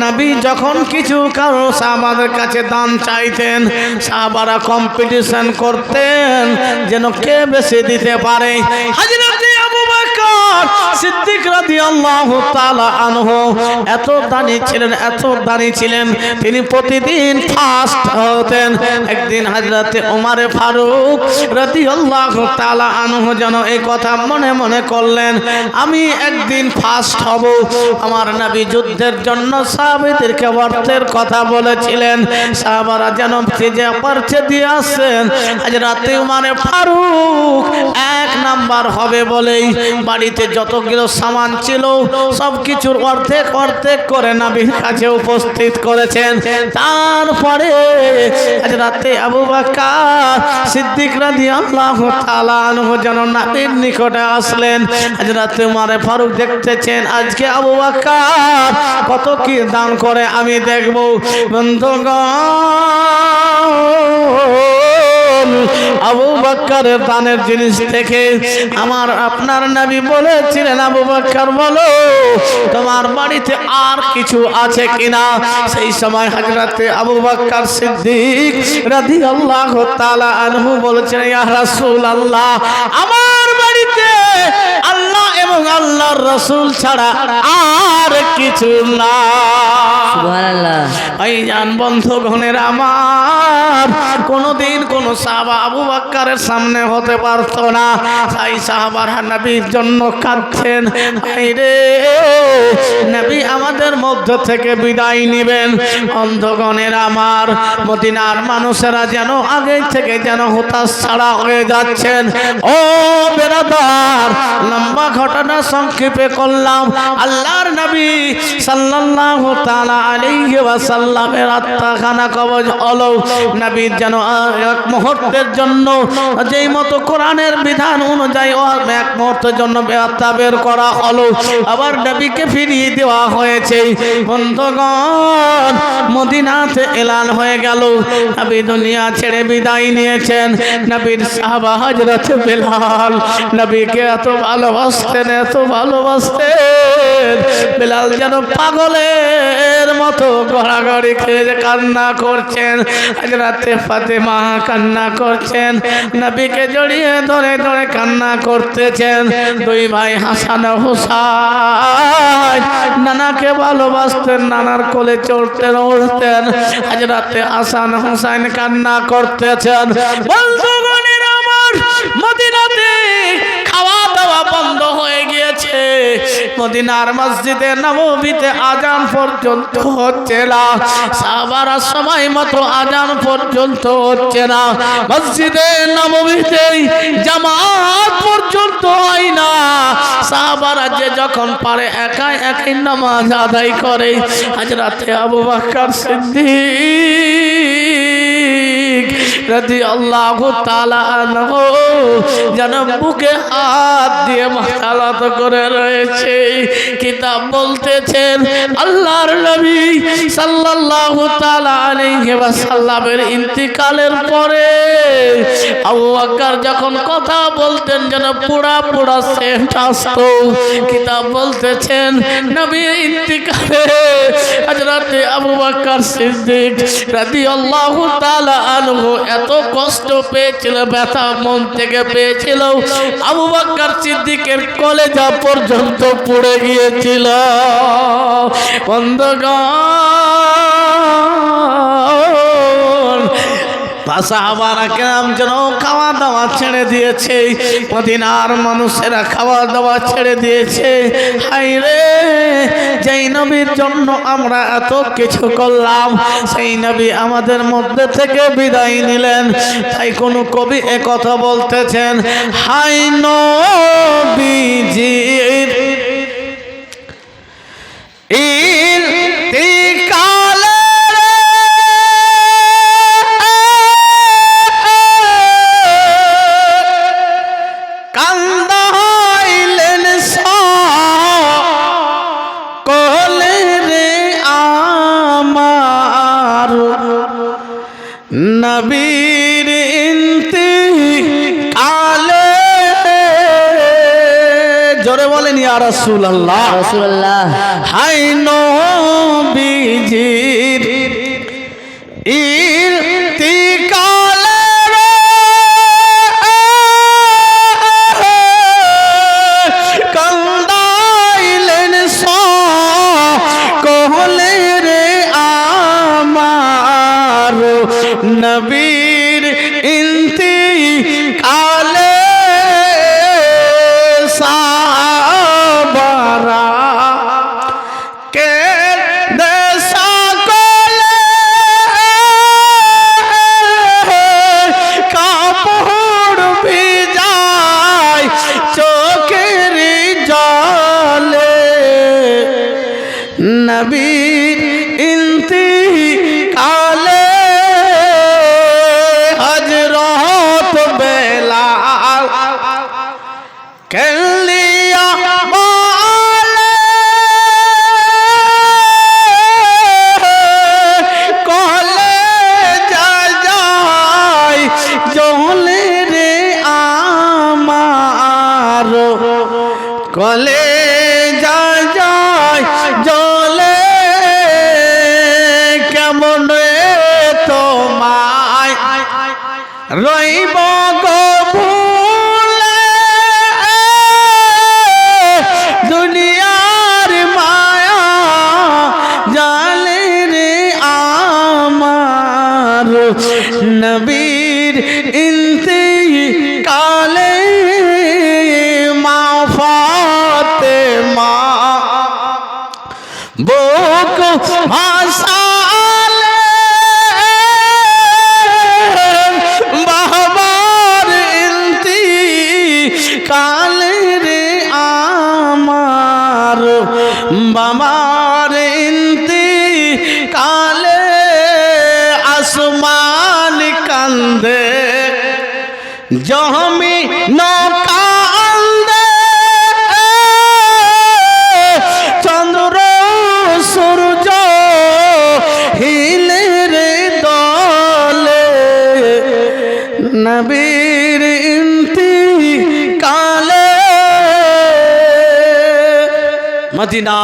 নবী যখন কিছু কারো সাহাবাদের কাছে দান চাইতেন, সাহাবারা কম্পিটিশন করতেন যেন কে বেশি দিতে পারে। হযরত আবু বকর সিদ্দিক রাদিয়াল্লাহু তাআলা আনহু এত দানি ছিলেন, এত দানি ছিলেন, তিনি প্রতিদিন ফাস্ট হতেন। একদিন হযরত ওমর ফারুক রাদিয়াল্লাহু তাআলা আনহু যেন এই কথা মনে মনে করলেন, আমি একদিন ফাস্ট হব। আমার নবী যুদ্ধের জন্য সাহাবীদেরকে অর্থের কথা বলেছিলেন, সাহাবারা যেন যে পরিচে দিয়ে আসেন। হযরত ওমর ফারুক এক নাম্বার হবে বলেই বাড়িতে যতগুলো সামান ছিল সব কিছুর অর্ধেক অর্ধেক করে নবীর কাছে উপস্থিত করেছেন। তারপরে হযরত আবু বকর সিদ্দিক রাদিয়াল্লাহু তাআলা আনহু যেন নবীর নিকটে আসলেন। হযরত ওমর ফারুক দেখতেছেন আজকে আবু বকর কত কি দান করে, আমি দেখব। বন্ধুগণ, আবু বকরের দানের জিনিস থেকে আমার আপনার নবী বলেছিলেন, আবু বকর বলো তোমার বাড়িতে আর কিছু আছে কিনা। সেই সময় হযরত আবু বকর সিদ্দিক রাদিয়াল্লাহু তাআলা আনহু বলেছেন, ইয়া রাসূলুল্লাহ, আমার বাড়িতে আল্লাহ এবং আল্লাহর রাসূল ছাড়া আর কিছু না। সুবহানাল্লাহ। এই জান বন্ধুগণের আমার, কোনদিন কোন সাহাবা আবু বকরের সামনে হতে পারতো না, তাই সাহাবারা নবীর জন্য কাঁদছেন, আইরে নবী আমাদের মধ্য থেকে বিদায় নেবেন। বন্ধুগণের আমার, মদিনার মানুষেরা যেন আগে থেকে যেন হতাশ ছাড়া হয়ে যাচ্ছেন। ও বেরাদার, লম্বা ঘটনা সংক্ষেপে করলাম। আল্লাহর নবী সাল্লাল্লাহু তাআলা আলাইহি ওয়াসাল্লামের আত্মাখানা কবজ হলো। নবী যেন এক মুহূর্তের জন্য যেই মতো কোরআনের বিধান অনুযায়ী এক মুহূর্তের জন্য বেয়াত্তা বের করা হলো, আবার নবীকে ফিরিয়ে দেওয়া হয়েছে। বন্ধুগণ, মদিনাতে এলান হয়ে গেল, নবী দুনিয়া ছেড়ে বিদায় নিয়েছেন। নবীর সাহাবা হযরত বেলাল নবীকে এত ভালোবাসতেন, এত ভালোবাসতেন, বেলাল যেন পাগলের মতো গড়াগড়ি খেয়ে কান্না করছেন। হযরত ফাতেমা কান্না করছেন, নবীকে জড়িয়ে ধরে ধরে কান্না করতেছেন। দুই ভাই হাসান ও হুসাইন নানাকে ভালোবাসতেন, নানার কোলে চড়তেন উঠতেন। হযরত হাসান হুসাইন কান্না করতেছেন। বন্ধুগণের আমার, মদিনাতে খাওয়া দাওয়া বন্ধ হয়ে গিয়েছে। মদিনার মসজিদে নববীতে আজান পর্যন্ত হচ্ছে না, সাহাবারা সময় মতো আজান পর্যন্ত হচ্ছে না। মসজিদে নববীতে জামাত পর্যন্ত হয় না। সাহাবারা যে যখন পারে একাই একাই নামাজ আদায় করে। হযরত আবু বকর সিদ্দিক রাদিয়াল্লাহু তাআলা আনহু যেন বুকে হাত দিয়ে মাথা নত করে রয়েছে। কিতাব বলতেছেন আল্লাহর নবী সাল্লাল্লাহু তাআলা আলাইহি ওয়াসাল্লামের ইন্তিকালের পরে আবু বকর যখন কথা বলতেন যেন পুরা পুরা সেন্ট আসতো। কিতাব বলতেছেন নবীর ইন্তিকালে হযরত আবু বকর সিদ্দিক রাদিয়াল্লাহু তাআলা আনহু এত কষ্ট পেয়েছিল, ব্যথা মন থেকে পেয়েছিল, আবু বকর সিদ্দিকের কলেজা পর্যন্ত পুড়ে গিয়েছিল। বন্ধুগণ, সাহাবারা কেরাম যেন খাওয়া দাওয়া ছেড়ে দিয়েছে, মদিনার মানুষেরা খাওয়া দাওয়া ছেড়ে দিয়েছে। হায় রে, যেই নবীর জন্য আমরা এত কিছু করলাম, সেই নবী আমাদের মধ্যে থেকে বিদায় নিলেন। তাই কোন কবি একথা বলতেছেন, হায় নবীজির ইন্তিকালে কান্দাইলেন সকলে রে আমার, নবীর ইন্তিকালে। জোরে বলেন ইয়া রাসূলুল্লাহ, রাসূলুল্লাহ। হায় নবীজির ইন্তিকালে কান্দাইলেন সকলে রে আমার, নবীর ইন্তিকালে সাহাবারা কে দেশা কোলে কাপড় ভিজায় চোখের জলে, নবীর ইন্তিকালে হযরত বেলাল কেলিয়া বলে কলে যায় জলে রে আমার, কলে যায় জলে, কেমন তোমায় রইব গো ভুলে, দুনিয়ার মায়া জালে রে আমার, নবীর ইন্তিকালে মা ফাতেমা বুক ভাসালে বাবার ইন্তিকালে রে আমার, বাবার ইন্তিকালে আসমান কান্দে জমিন কান্দে, চন্দ্র সূর্য হিলে রে দলে, নবীর ইন্তিকালে। মদিনা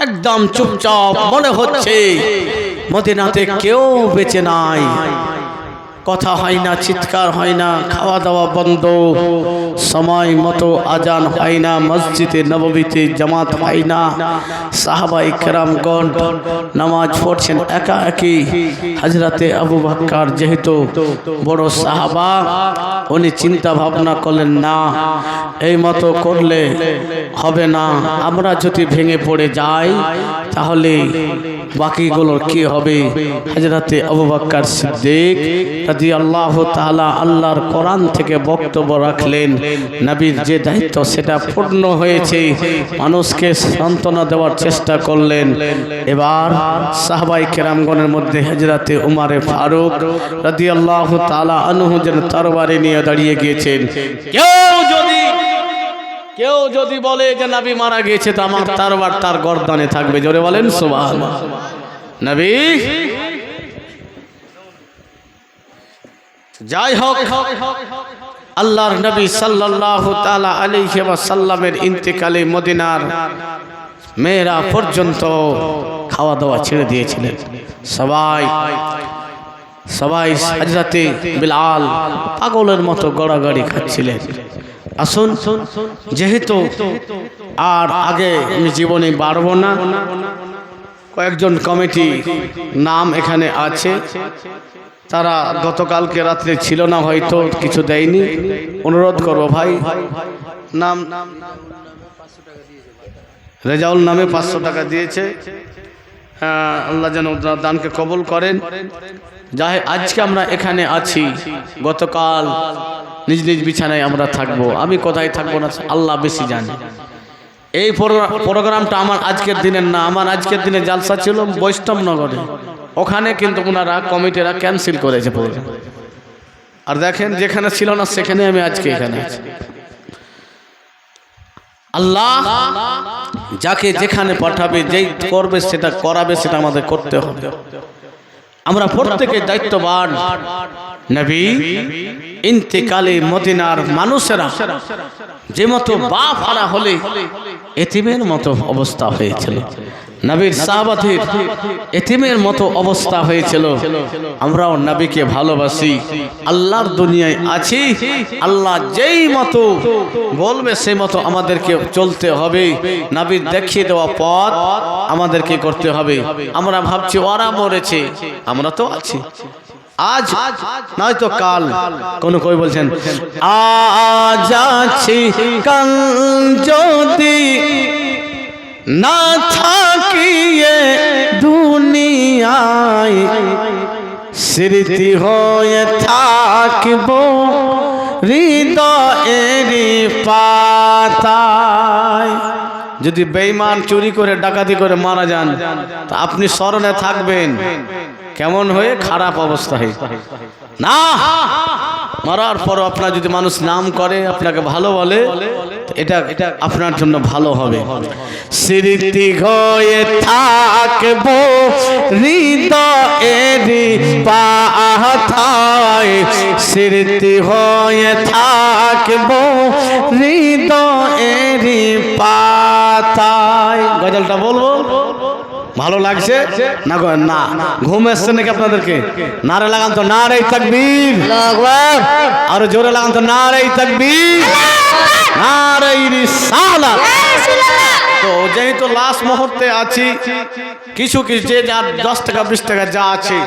একদম চুপচাপ, মনে হচ্ছে মদিনাতে কেউ বেঁচে নাই। কথা হয় না, চিৎকার হয় না, খাওয়া দাওয়া বন্ধ, সময় মতো আজান হয় না, মসজিদে নববীতে জামাত হয় না। সাহাবায়ে কেরামগণ নামাজ পড়ছেন একা একই। হযরতে আবু বকর যেহেতু বড় সাহাবা, উনি চিন্তা ভাবনা করলেন না, এই মতো করলে হবে না, আমরা যদি ভেঙে পড়ে যাই তাহলে বাকিগুলোর কি হবে। হযরতে আবু বকর সিদ্দিক রাদিয়াল্লাহু তাআলা আল্লাহর কোরআন থেকে বক্তব্য রাখলেন, নবীর যে দায়িত্ব সেটা পূর্ণ হয়েছে, মানুষকে সান্ত্বনা দেওয়ার চেষ্টা করলেন। এবার সাহাবায়ে কেরামগণের মধ্যে হযরতে উমর ফারুক রাদিয়াল্লাহু তাআলা আনহু যেন তরবারি নিয়ে দাঁড়িয়ে গিয়েছেন। কেউ যদি বলে যে নবী মারা গিয়েছে তো আমার তরবার তার গর্দানে থাকবে। জোরে বলেন সুবহানাল্লাহ। নবী যাই হোক, আল্লাহর নবী সাল্লাল্লাহু তাআলা আলাইহি ওয়াসাল্লামের ইন্তেকালে মদিনার মেয়েরা পর্যন্ত খাওয়া দাওয়া ছেড়ে দিয়েছিলেন। সবাই সবাই সাজদাতে বিলাল পাগলের মতো গড়াগড়ি খাচ্ছিলেন। আসুন, যেহেতু আর আগে আমি জীবনে বাড়বো না, কয়েকজন কমিটি নাম এখানে আছে, তারা গতকালকে রাত্রে ছিল না, হয়তো কিছু দেয়নি। অনুরোধ করবো ভাই, নাম রেজাউল নামে 500 টাকা দিয়েছে। আল্লাহ যেন দানকে কবুল করেন। যাই আজকে আমরা এখানে আছি, গতকাল নিজ নিজ বিছানায় আমরা থাকবো। আমি কোথায় থাকবো না আল্লাহ বেশি জানে। এই প্রোগ্রামটা আমার আজকের দিনের না, আমার আজকের দিনে জালসা ছিল বৈষ্ণবনগরে, ওখানে কিন্তু ওনারা কমিটিরা ক্যান্সেল করেছে প্রোগ্রাম। আর দেখেন যেখানে ছিল না সেখানে আমি আজকে এখানে আছি। আল্লাহ যাকে যেখানে পাঠাবে, যেই করবে সেটা করাবে, সেটা আমাদের করতে হবে। আমরা প্রত্যেকে দায়িত্ববান। নবী ইন্তেকালে মদিনার মানুষেরা যে মতো বাপ হারা হলে এতিমের মতো অবস্থা হয়েছিল, নবীর সাহাবাদের এতিমের মতো অবস্থা হয়েছিল। আমরাও নবীকে ভালোবাসি, আল্লাহর দুনিয়ায় আছি, আল্লাহ যেই মতো বলবে সেই মতো আমাদেরকে চলতে হবে। নবীর দেখিয়ে দেওয়া পথ আমাদেরকে করতে হবে। আমরা ভাবছি ওরা মরেছে, আমরা তো আছি, আজ নয়তো কাল। কোন কই বলছেন আজ আছি কাল যদি না থাকি এ দুনিয়ায়, স্মৃতি হয়ে থাকবো হৃদয়েরই পাতায়। যদি বেঈমান চুরি করে ডাকাতি করে মারা যান তা আপনি স্মরণে থাকবেন কেমন হয়ে, খারাপ অবস্থায় না। মরার পরও আপনার যদি মানুষ নাম করে, আপনাকে ভালো বলে, এটা আপনার জন্য ভালো হবে। স্মৃতি হয়ে থাকবো হৃদয়েরই পাতায়, স্মৃতি হয়ে থাকবো হৃদয়েরই পাতায়। গজলটা বলবো, ভালো লাগছে না? না ঘুম এসছে নাকি আপনাদেরকে? নারে লাগান তো, নারে তাকবীর, আর জোরে লাগান তো, নারে তাকবীর, নারে রিসালাত। তো যেহেতু লাস্ট মুহূর্তে আছি, কিছু কিছু যে যার 10 টাকা 20 টাকা যা আছে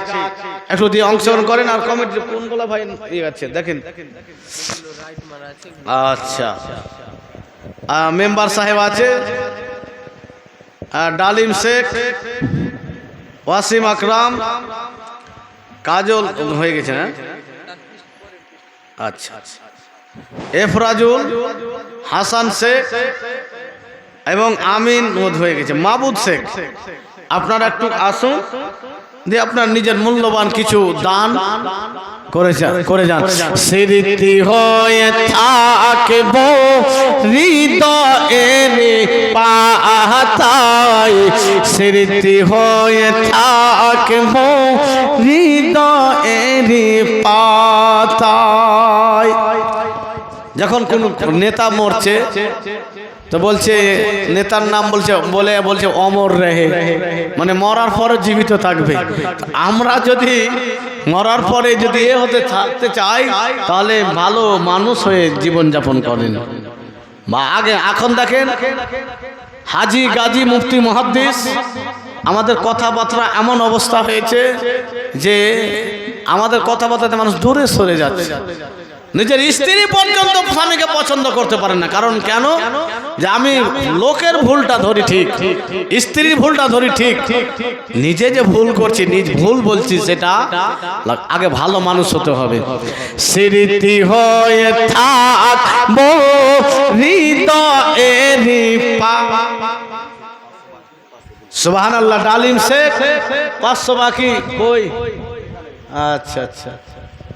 একটু দিয়ে অংশগ্রহণ করেন। আর কমিটি কোনগুলো ভাই ইয়ে আছে দেখেন। আচ্ছা, মেম্বার সাহেব আছে, ডালিম শেখ, ওয়াসিম আকরাম, কাজল হয়ে গেছে না? আচ্ছা, এফরাজুল, হাসান শেখ এবং আমিন হয়ে গেছে, মাহবুব শেখ। আপনারা একটু আসুন, দিয়ে আপনার নিজের মূল্যবান কিছু দান করে যান। স্মৃতি হয়ে থাকবো হৃদয়েরই পাতায়, স্মৃতি হয়ে থাকবো হৃদয়েরই পাতায়। যখন কোন নেতা মরছে তো বলছে, নেতার নাম বলছে অমর রহে, মানে মরার পরে জীবিত থাকবে। আমরা যদি মরার পরে যদি এ হতে থাকতে চাই, তাহলে ভালো মানুষ হয়ে জীবন যাপন করেন। বা আগে এখন দেখেন হাজি, গাজী, মুফতি, মুহাদ্দিস, আমাদের কথাবার্তা এমন অবস্থা হয়েছে যে আমাদের কথাবার্তাতে মানুষ দূরে সরে যাচ্ছে। নিজের স্ত্রী পর্যন্ত স্বামীকে পছন্দ করতে পারেন না। কারণ কেন? যে আমি লোকের ভুলটা ধরি ঠিক, স্ত্রীর ভুলটা ধরি ঠিক, নিজে যে ভুল করছি, নিজ ভুল বলছি, সেটা আগে ভালো মানুষ হতে হবে। স্মৃতি হয়ে থাকবো হৃদয়েরই পাতায়। সুবহানাল্লাহ। ডালিম শেখ 500 বাকি কই? আচ্ছা আচ্ছা,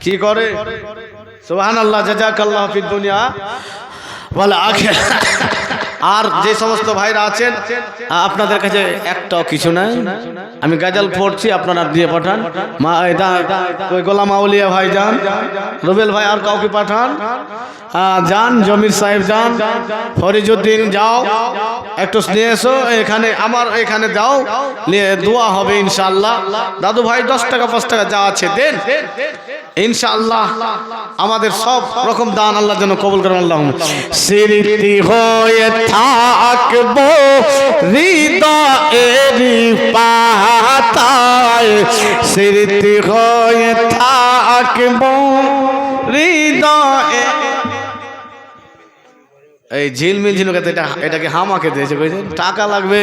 কি করে? সুবহানাল্লাহ, জাযাকাল্লাহু ফিদ দুনিয়া ওয়াল আখিরাহ। আর যে সমস্ত ভাইরা আছেন আপনাদের কাছে একটাও কিছু নাই, আমি গাজাল পড়ছি, আপনারা দিয়ে পাঠান। ওই গোলাম আউলিয়া ভাই যান, রুবেল ভাই আর কাউকে পাঠান, যান জমির সাহেব যান, ফরিজউদ্দিন যাও, একটু নিয়ে এসো এখানে, আমার এখানে যাও, নিয়ে দোয়া হবে ইনশাআল্লাহ। দাদু ভাই 10 টাকা 5 টাকা যা আছে দেন, ইনশাআল্লাহ আমাদের সব রকম দান আল্লাহ যেন কবুল করেন। আল্লাহ স্মৃতি হয়ে থাকবো হৃদয়েরই পাতায়, স্মৃতি হয়ে থাকবো হৃদয়ে। এই ঝিলমিল ঝিলুকাতে এটাকে হামাকে দিয়েছে, টাকা লাগবে।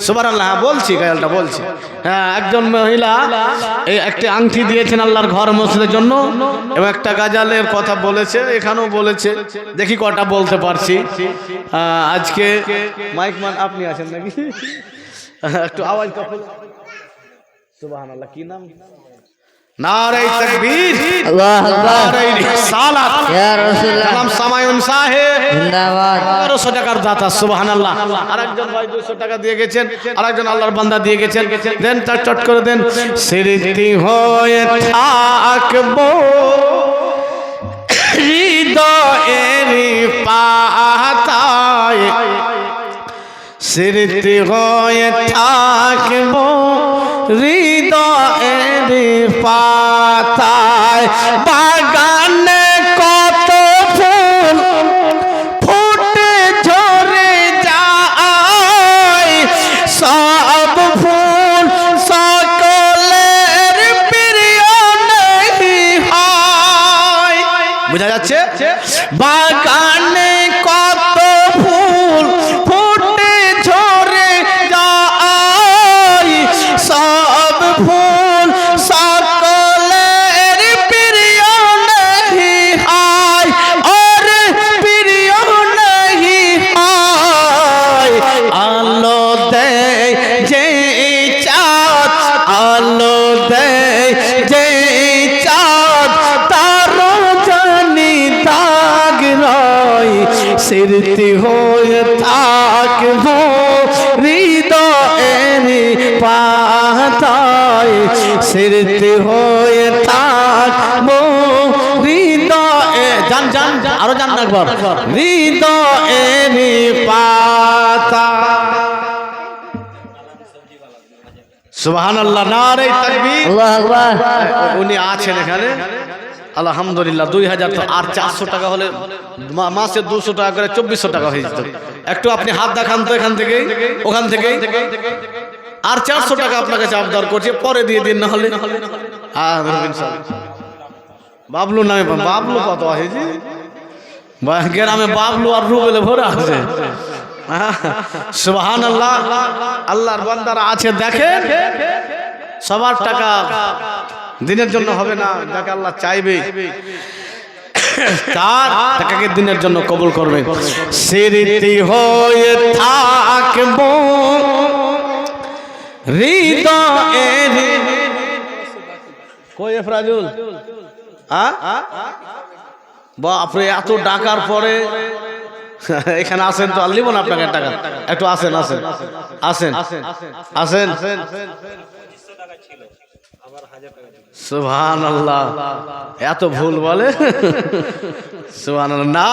সুবহানাল্লাহ, বলছি গায়ালটা বলছি। হ্যাঁ, একজন মহিলা এই একটা আংটি দিয়েছেন আল্লাহর ঘর মসজিদের জন্য, এবং একটা গাজালের কথা বলেছে, এখানেও বলেছে, দেখি কটা বলতে পারছি। আজকে মাইক মান আপনি আছেন নাকি? একটু আওয়াজ করুন। সুবহানাল্লাহ, কি নাম? নারে তাকবীর, আল্লাহু আকবার, নারে রিসালাত, ইয়া রাসূলুল্লাহ, সালাম সামায়ুন সাহেব জিন্দাবাদ। 1200 টাকার দাতা, সুবহানাল্লাহ। আরেকজন ভাই 200 টাকা দিয়ে গেছেন, আরেকজন আল্লাহর বান্দা দিয়ে গেছেন, দেন তার চট করে দেন। স্মৃতি হয়ে থাকবো হৃদয়েরই পাতায়, স্মৃতি হয়ে থাকবো হৃদয়েরই পাতায়। বাগানে কত ফুল ফুটে ঝরে যায়, সব ফুল সকলের প্রিয় নেই হয়। বোঝা যাচ্ছে? বাগানে কত ফুল ফুটে ঝরে যায়, সব ফুল সকলের প্রিয় নেই হয়, আর প্রিয় নেই হয়। আলো দেয় যে চাঁদ, আলো দেয় যে চাঁদ, তারও জানি দাগ রয়, স্মৃতি হয়ে থাকবো হৃদয়েরই পাতায়, স্মৃতি হয়ে থাকবো হৃদয়ে। জান জান আরো জান না একবার, হৃদয়েরই পাতা। সুবহানাল্লাহ, নারে তাকবীর, আল্লাহু আকবার। উনি আছেন এখানে আলহামদুলিল্লাহ। 2000 তো আর 400 টাকা হলে মাসে 200 টাকা করে 2400 টাকা হয়ে যেত। একটু আপনি হাত দেখান তো এখান থেকে, ওখান থেকে। আর 400 টাকা আপনার কাছে আবদার করছে, পরে দিয়ে দিন না হলে। বাবলু নামে, বাবলু কত আছে গ্রামে, বাবলু আর রুবেলে ভরে আছে। সুবহানাল্লাহ, আল্লাহর বান্দারা আছে দেখেন, সবার টাকা দিনের জন্য হবে না, যাকে আল্লাহ চাইবে তার টাকাকে দিনের জন্য কবুল করবে। স্মৃতি হয়ে থাকবো হৃদয়েরই। কই এফরাজুল? বাপরে, এত ডাকার পরে এখানে আসেন তো, আল্লিব না আপনাকে টাকা, একটু আসেন আসেন আসেন আসেন। সুবহানাল্লাহ, এত ভুল বলে। সুবহানাল্লাহ, না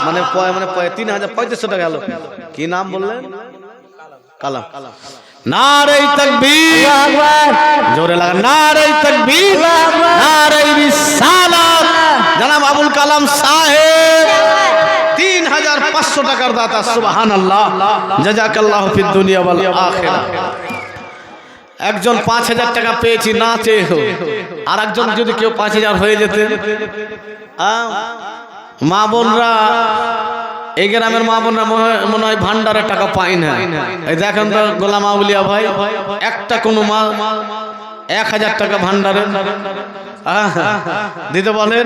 মানে 3500 টাকা গেল। কি নাম বললেন? কালাম। নারে তাকবীর, জোরে লাগা, নারে তাকবীর, নারে রিসালাত। জনাব আবুল কালাম সাহেব 3500 টাকার দাতা। সুবহানাল্লাহ, জাযাকাল্লাহু ফিদ দুনিয়া ওয়াল আখিরাহ। একজন 5000 টাকা পেয়েছি না চেয়ে, আর একজন যদি কেউ 5000 হয়ে যেতেন। মা বোনরা, এই গ্রামের মা বোনরা মনে হয় ভান্ডারের টাকা পায় না। এই দেখেন তো গোলাম আউলিয়া ভাই, একটা কোনো মা 1000 টাকা ভান্ডারে দিতে বলেন।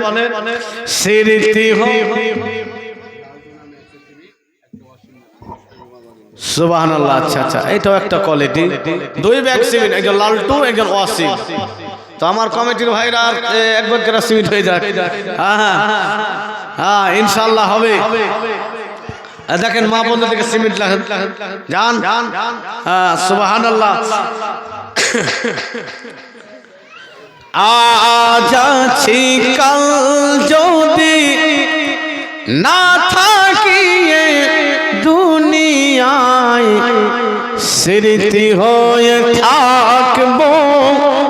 স্মৃতি সুবহানাল্লাহ। আচ্ছা আচ্ছা, এটাও একটা কোয়ালিটি। 2 ব্যাগ সিমেন্ট, একজন লালটু, একজন ওয়াসিম। তো আমার কমিটির ভাইরা এক ব্যাগ করে সিমেন্ট হয়ে যাক। হ্যাঁ হ্যাঁ, ইনশাআল্লাহ হবে। দেখেন মা বন্ধু থেকে সিমেন্ট লাগেন যান হ্যাঁ সুবহানাল্লাহ। আজ আছি কাল যদি না থাকি এ দুনিয়ায়, স্মৃতি হয়ে থাকবো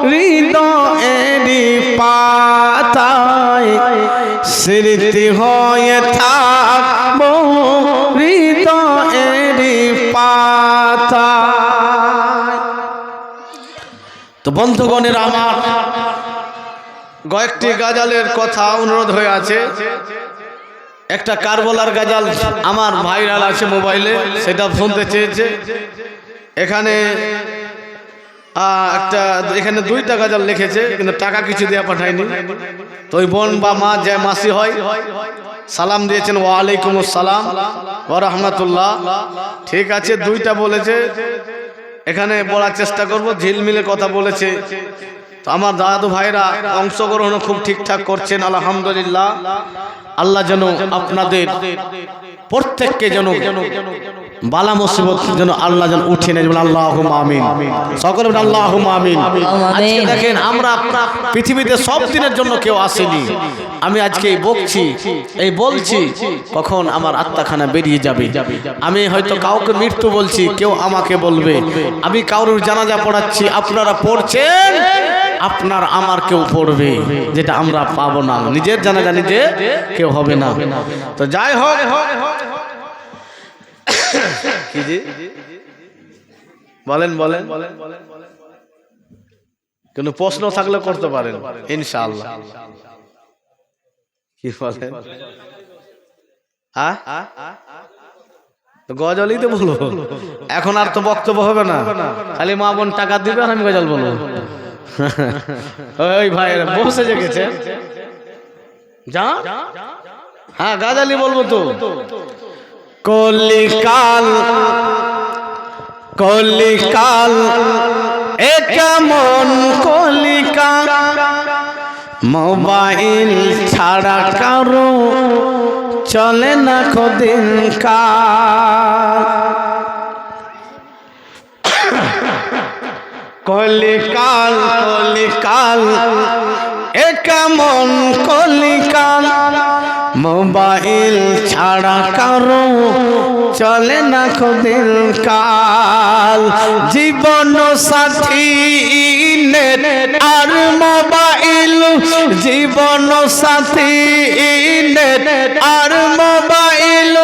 হৃদয়ের পাতায়, স্মৃতি হয়ে থাকবো হৃদয়ের পাতায়। তো বন্ধুগণের আমার কয়েকটি গাজালের কথা অনুরোধ হয়ে আছে। একটা কারবলার গাজাল আমার ভাইরাল আছে মোবাইলে, সেটা শুনতে চেয়েছে। এখানে এখানে 2টা গাজাল লিখেছে, কিন্তু টাকা কিছু দেওয়া পাঠায়নি। তো ওই বোন বা মা যে মাসি হয় সালাম দিয়েছেন, ওয়ালাইকুম আসসালাম ওয়া রাহমাতুল্লাহ। ঠিক আছে, 2টা বলেছে, এখানে বলার চেষ্টা করব। ঝিলমিলে কথা বলেছে। তো আমার দাদু ভাইরা অংশগ্রহণ খুব ঠিকঠাক করছেন, আলহামদুলিল্লাহ। আল্লাহ যেন আপনাদের প্রত্যেককে যেন বালা মুসিবত যেন আল্লাহ যেন উঠিয়ে নেয়, আল্লাহুম্মা আমিন। সকলে আল্লাহুম্মা আমিন। আজকে দেখেন আমরা পৃথিবীতে সব দিনের জন্য কেউ আসেনি। আমি আজকে এই বলছি, কখন আমার আত্মাখানা বেরিয়ে যাবে। আমি হয়তো কাউকে মৃত্যু বলছি, কেউ আমাকে বলবে। আমি কারোর জানাজা পড়াচ্ছি, আপনারা পড়ছেন, আপনার আমার কেউ পড়বে, যেটা আমরা পাবো না। নিজের জানাজা নিজে কেউ হবে না। তো যাই হোক, কি জি বলেন কোনো প্রশ্ন থাকলে করতে পারেন ইনশাআল্লাহ। কি বলেন? গজলই তো বলবো, এখন আর তো বক্তব্য হবে না, খালি মা বোন টাকা দিবে আর আমি গজল বলবো। ওই ভাই বসে জেগেছে, যা হ্যাঁ গাজালি বলবো তো। কলিকাল এ কেমন কলিকাল, মোবাইল ছাড়া কারো চলে না কদিন কাল। কলিকাল এ কেমন কলিকাল, মোবাইল ছাড়া কারো চলে না কদিন কাল। জীবন সাথী নেট আর মোবাইল, জীবন সাথী নেট আর মোবাইল,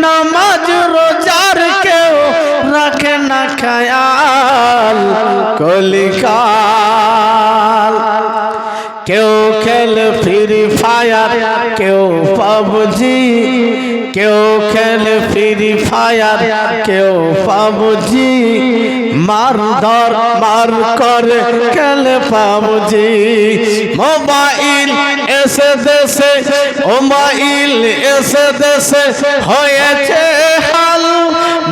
নামাজ রোজার কেউ রাখে না খেয়াল। কলিকাল কেউ খেলে ফ্রি ফায়ার, কেউ পাবজি, কেউ খেলে ফ্রি ফায়ার, কেউ পাবজি, মার ধর মার করে খেলে পাবজি। মোবাইল এসে দেশে, মোবাইল এসে দেশে হয়েছে হাল,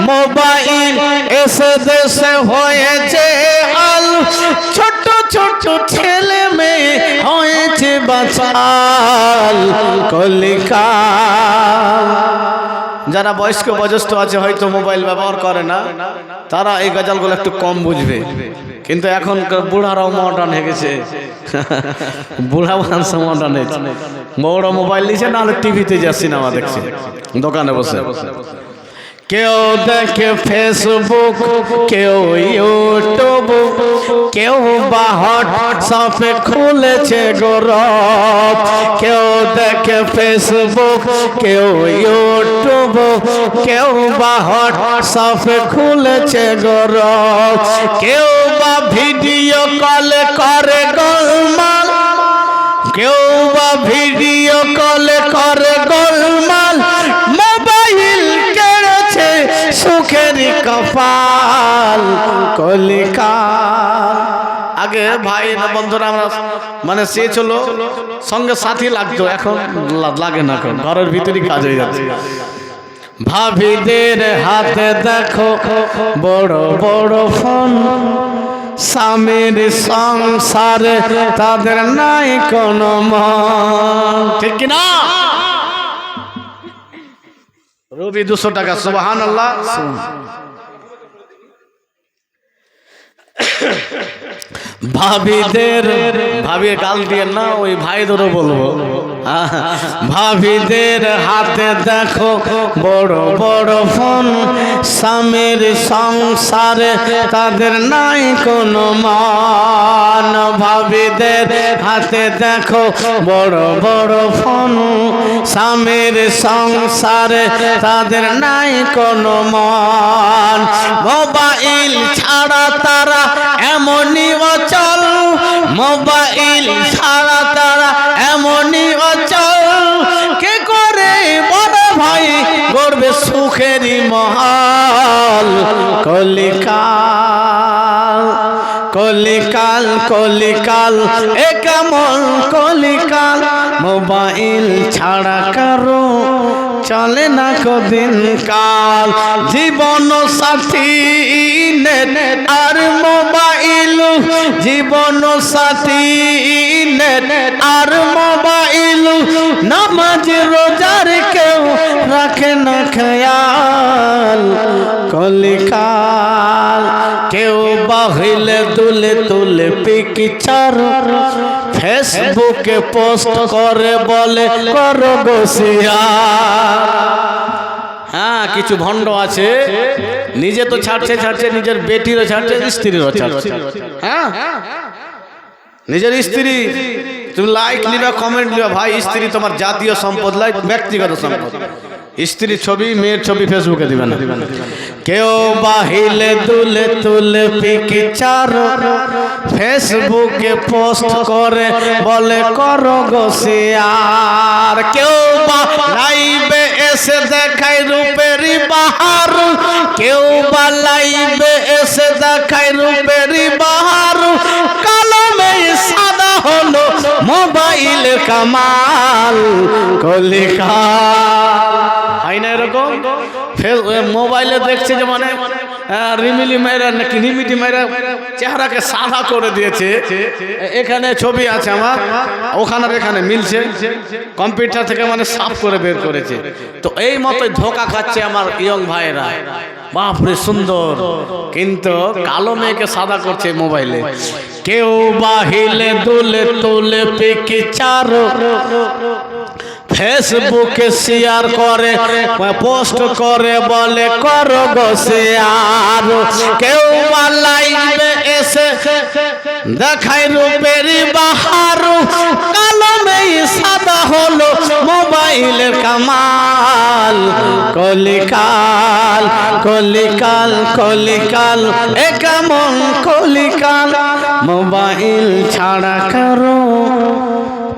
মোবাইল এসে দেশে হয়েছে হাল। ছোট ছোট ছেলে মেয়ে হয়েছে বাচাল। কলিকাল যারা বয়স্ক বয়স্ক আছে হয়তো মোবাইল ব্যবহার করে না, তারা এই গজলগুলো একটু কম বুঝবে। কিন্তু এখন বুড়ারাও মডার্ন হয়ে গেছে, বুড়া মানুষ মডার্ন হয়েছে, বড় মোবাইল নিচ্ছে, নাহলে টিভিতে যা সিনেমা দেখছে দোকানে বসে। কেউ দেখে ফেসবুক, কেউ ইউটিউব, কেউ বা হোয়াটসঅ্যাপে খুলেছে গ্রুপ। কেউ দেখে ফেসবুক, কেউ ইউটিউব, কেউ বা হোয়াটসঅ্যাপে খুলেছে গ্রুপ। কেউ বা ভিডিও কল করে গোলমাল, কেউ বা ভিডিও কল করে গোলমাল। মোবাইল কেড়েছে সুখের কপাল। কলিকাল আগে ভাই বন্ধুরা আমরা মানে সে ছিল সঙ্গে সাথী লাগতো, এখন লাগে না, এখন ঘরের ভিতরে কাজ হয়ে যাচ্ছে। ভাবিদের হাতে দেখো বড় বড় ফোন, স্বামীর সংসারে তাদের নাই কোনো মন। ঠিক কিনা? রবি 200 টাকা, সুবহানাল্লাহ। ভাবিদের, ভাবির গাল দিয়ে না, ওই ভাইদেরও বলবো, ভাবিদের হাতে দেখো বড় বড় ফোন, স্বামীর সংসারে তাদের নাই কোনো মান। ভাবিদের হাতে দেখো বড় বড় ফোন, স্বামীর সংসারে তাদের নাই কোনো মান। মোবাইল ছাড়া তারা এমনই অচল, মোবাইল ছাড়া তারা এমনই অচল, কে করে বড় ভাই গড়বে সুখেরই মহল। কলিকাল কলিকাল কলিকাল এ কেমন কলিকাল, মোবাইল ছাড়া কারো চলে না কদিন কাল। জীবন সাথী নেট আর মোবাইল, জীবন সাথী নেট আর মোবাইল, নামাজ রোজার কেউ রাখে না খেয়াল। কলিকাল কেউ বাহিলে তুলে তুলে পিকচার, ফেসবুকে পোস্ট করে বলে করো গো শেয়ার। হ্যাঁ, কিছু ভণ্ড আছে, নিজে তো ছাড়ছে ছাড়ছে, নিজের বেটিরও ছাড়ছে, স্ত্রীরও ছাড়ছে। হ্যাঁ, নিজের স্ত্রী তুমি লাইক নিবা, কমেন্ট নিবা, ভাই স্ত্রী তোমার জাতীয় সম্পদ, লাইক ব্যক্তিগত সম্পদ। স্ত্রীর ছবি, মেয়ের ছবি ফেসবুকে দিবে না। কেউ বাহিলে তুলে তুলে পিকচার, ফেসবুকে পোস্ট করে বলে করো গো শেয়ার। কেউ বা লাইভে এসে দেখায় রূপেরই বাহার, কেউ বা লাইভে এসে দেখায় রূপেরই বাহার, কলমে সাদা হলো মোবাইলের কামাল। কলিকাল হয় না এরকম? মোবাইলে দেখছে যে মানে রিমিলি মেয়েরা নাকি রিমিটি মেয়েরা চেহারাকে সাদা করে দিয়েছে, এখানে ছবি আছে আমার, ওখানে এখানে মিলছে, কম্পিউটার থেকে মানে সাফ করে বের করেছে। তো এই মতোই ধোকা খাচ্ছে আমার ইয়ং ভাইরা। বাপরে সুন্দর, কিন্তু কালো মেয়েকে সাদা করছে মোবাইলে। কেউ বাহিলে দুলে তুলে পিকচার, ফেসবুকে শেয়ার করে পোস্ট করে বলে করো গো শেয়ার। কেউ লাইভে এসে দেখায় রূপেরই বাহার, কলমে সাদা হলো মোবাইলের কামাল। কলিকাল কলিকাল কলিকাল এ কেমন কলিকাল, মোবাইল ছাড়া কারো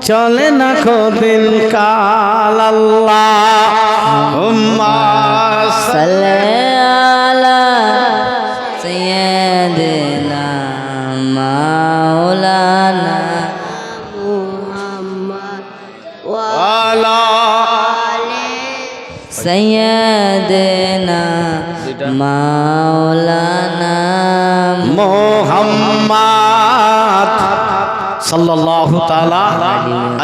চলে না কদিন কাল। আল্লাহুম্মা সাল্লি আলা সাইয়্যিদিনা মাওলানা মুহাম্মদ ওয়া আলা সাইয়্যিদিনা মাওলানা মুহাম্মদ সাল্লাল্লাহু তাআলা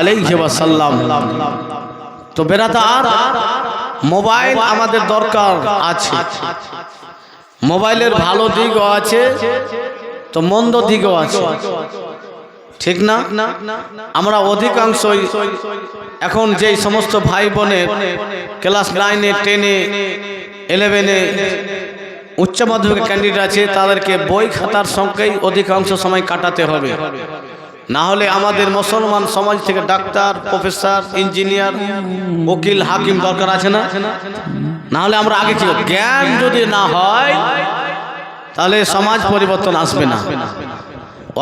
আলাইহি ওয়াসাল্লাম। তো বেরাদার, মোবাইল আমাদের দরকার আছে, মোবাইলের ভালো দিকও আছে তো মন্দ দিকও আছে, ঠিক না? আমরা অধিকাংশই এখন যেই সমস্ত ভাই বোনের ক্লাস 9-এ 10-এ 11-এ উচ্চ মাধ্যমিক ক্যান্ডিডেট আছে, তাদেরকে বই খাতার সঙ্গেই অধিকাংশ সময় কাটাতে হবে, না হলে আমাদের মুসলমান সমাজ থেকে ডাক্তার, প্রফেসর, ইঞ্জিনিয়ার, উকিল, হাকিম দরকার আছে না? না হলে আমরা আগে কি, জ্ঞান যদি না হয় তাহলে সমাজ পরিবর্তন আসবে না।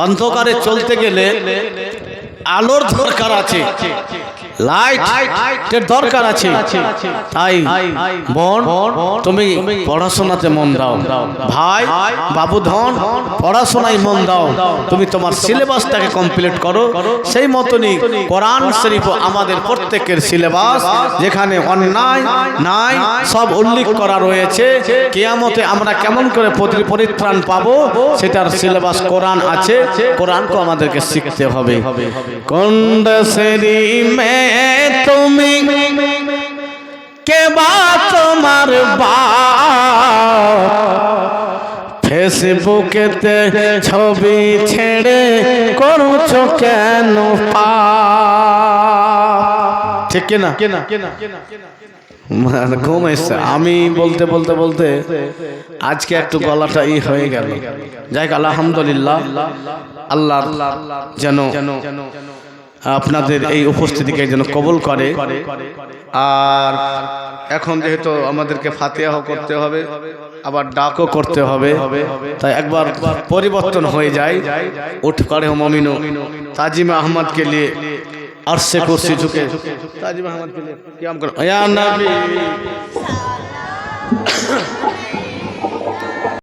অন্ধকারে চলতে গেলে আলোর দরকার আছে, লাইটের দরকার আছে। তাই বোন, তুমি পড়াশোনাতে মন দাও, ভাই বাবু ধন পড়াশোনায় মন দাও, তুমি তোমার সিলেবাসটাকে কমপ্লিট করো। সেই মতনই কোরআন শরীফ আমাদের প্রত্যেকের সিলেবাস, যেখানে অন্যায় নাই সব উল্লেখ করা রয়েছে, কিয়ামতে আমরা কেমন করে পরিত্রাণ পাবো সেটার সিলেবাস কোরআন আছে। কোরআনকে আমাদেরকে শিখতে হবে। কোন সেরি মে তুমি কে বাত ফেসবুকেতে ছবি ছেড়ে করছো কেন ঠিক কিনা? ঘুম এসছে। আমি বলতে বলতে বলতে আজকে একটু গলাটা হয়ে গেল। যাই হোক, আলহামদুলিল্লাহ, আল্লাহ যেন আপনাদের এই উপস্থিতিকে যেন কবুল করে। আর এখন যেহেতু আমাদেরকে ফাতিহা করতে হবে, আবার ডাকও করতে হবে, তাই একবার পরিবর্তন হয়ে যায়। উঠ করে মমিনো তাজিম আহমদ के लिए अर्श से कुर्सी झुके, ताजिम अहमद के लिए क्या हम करें या नबी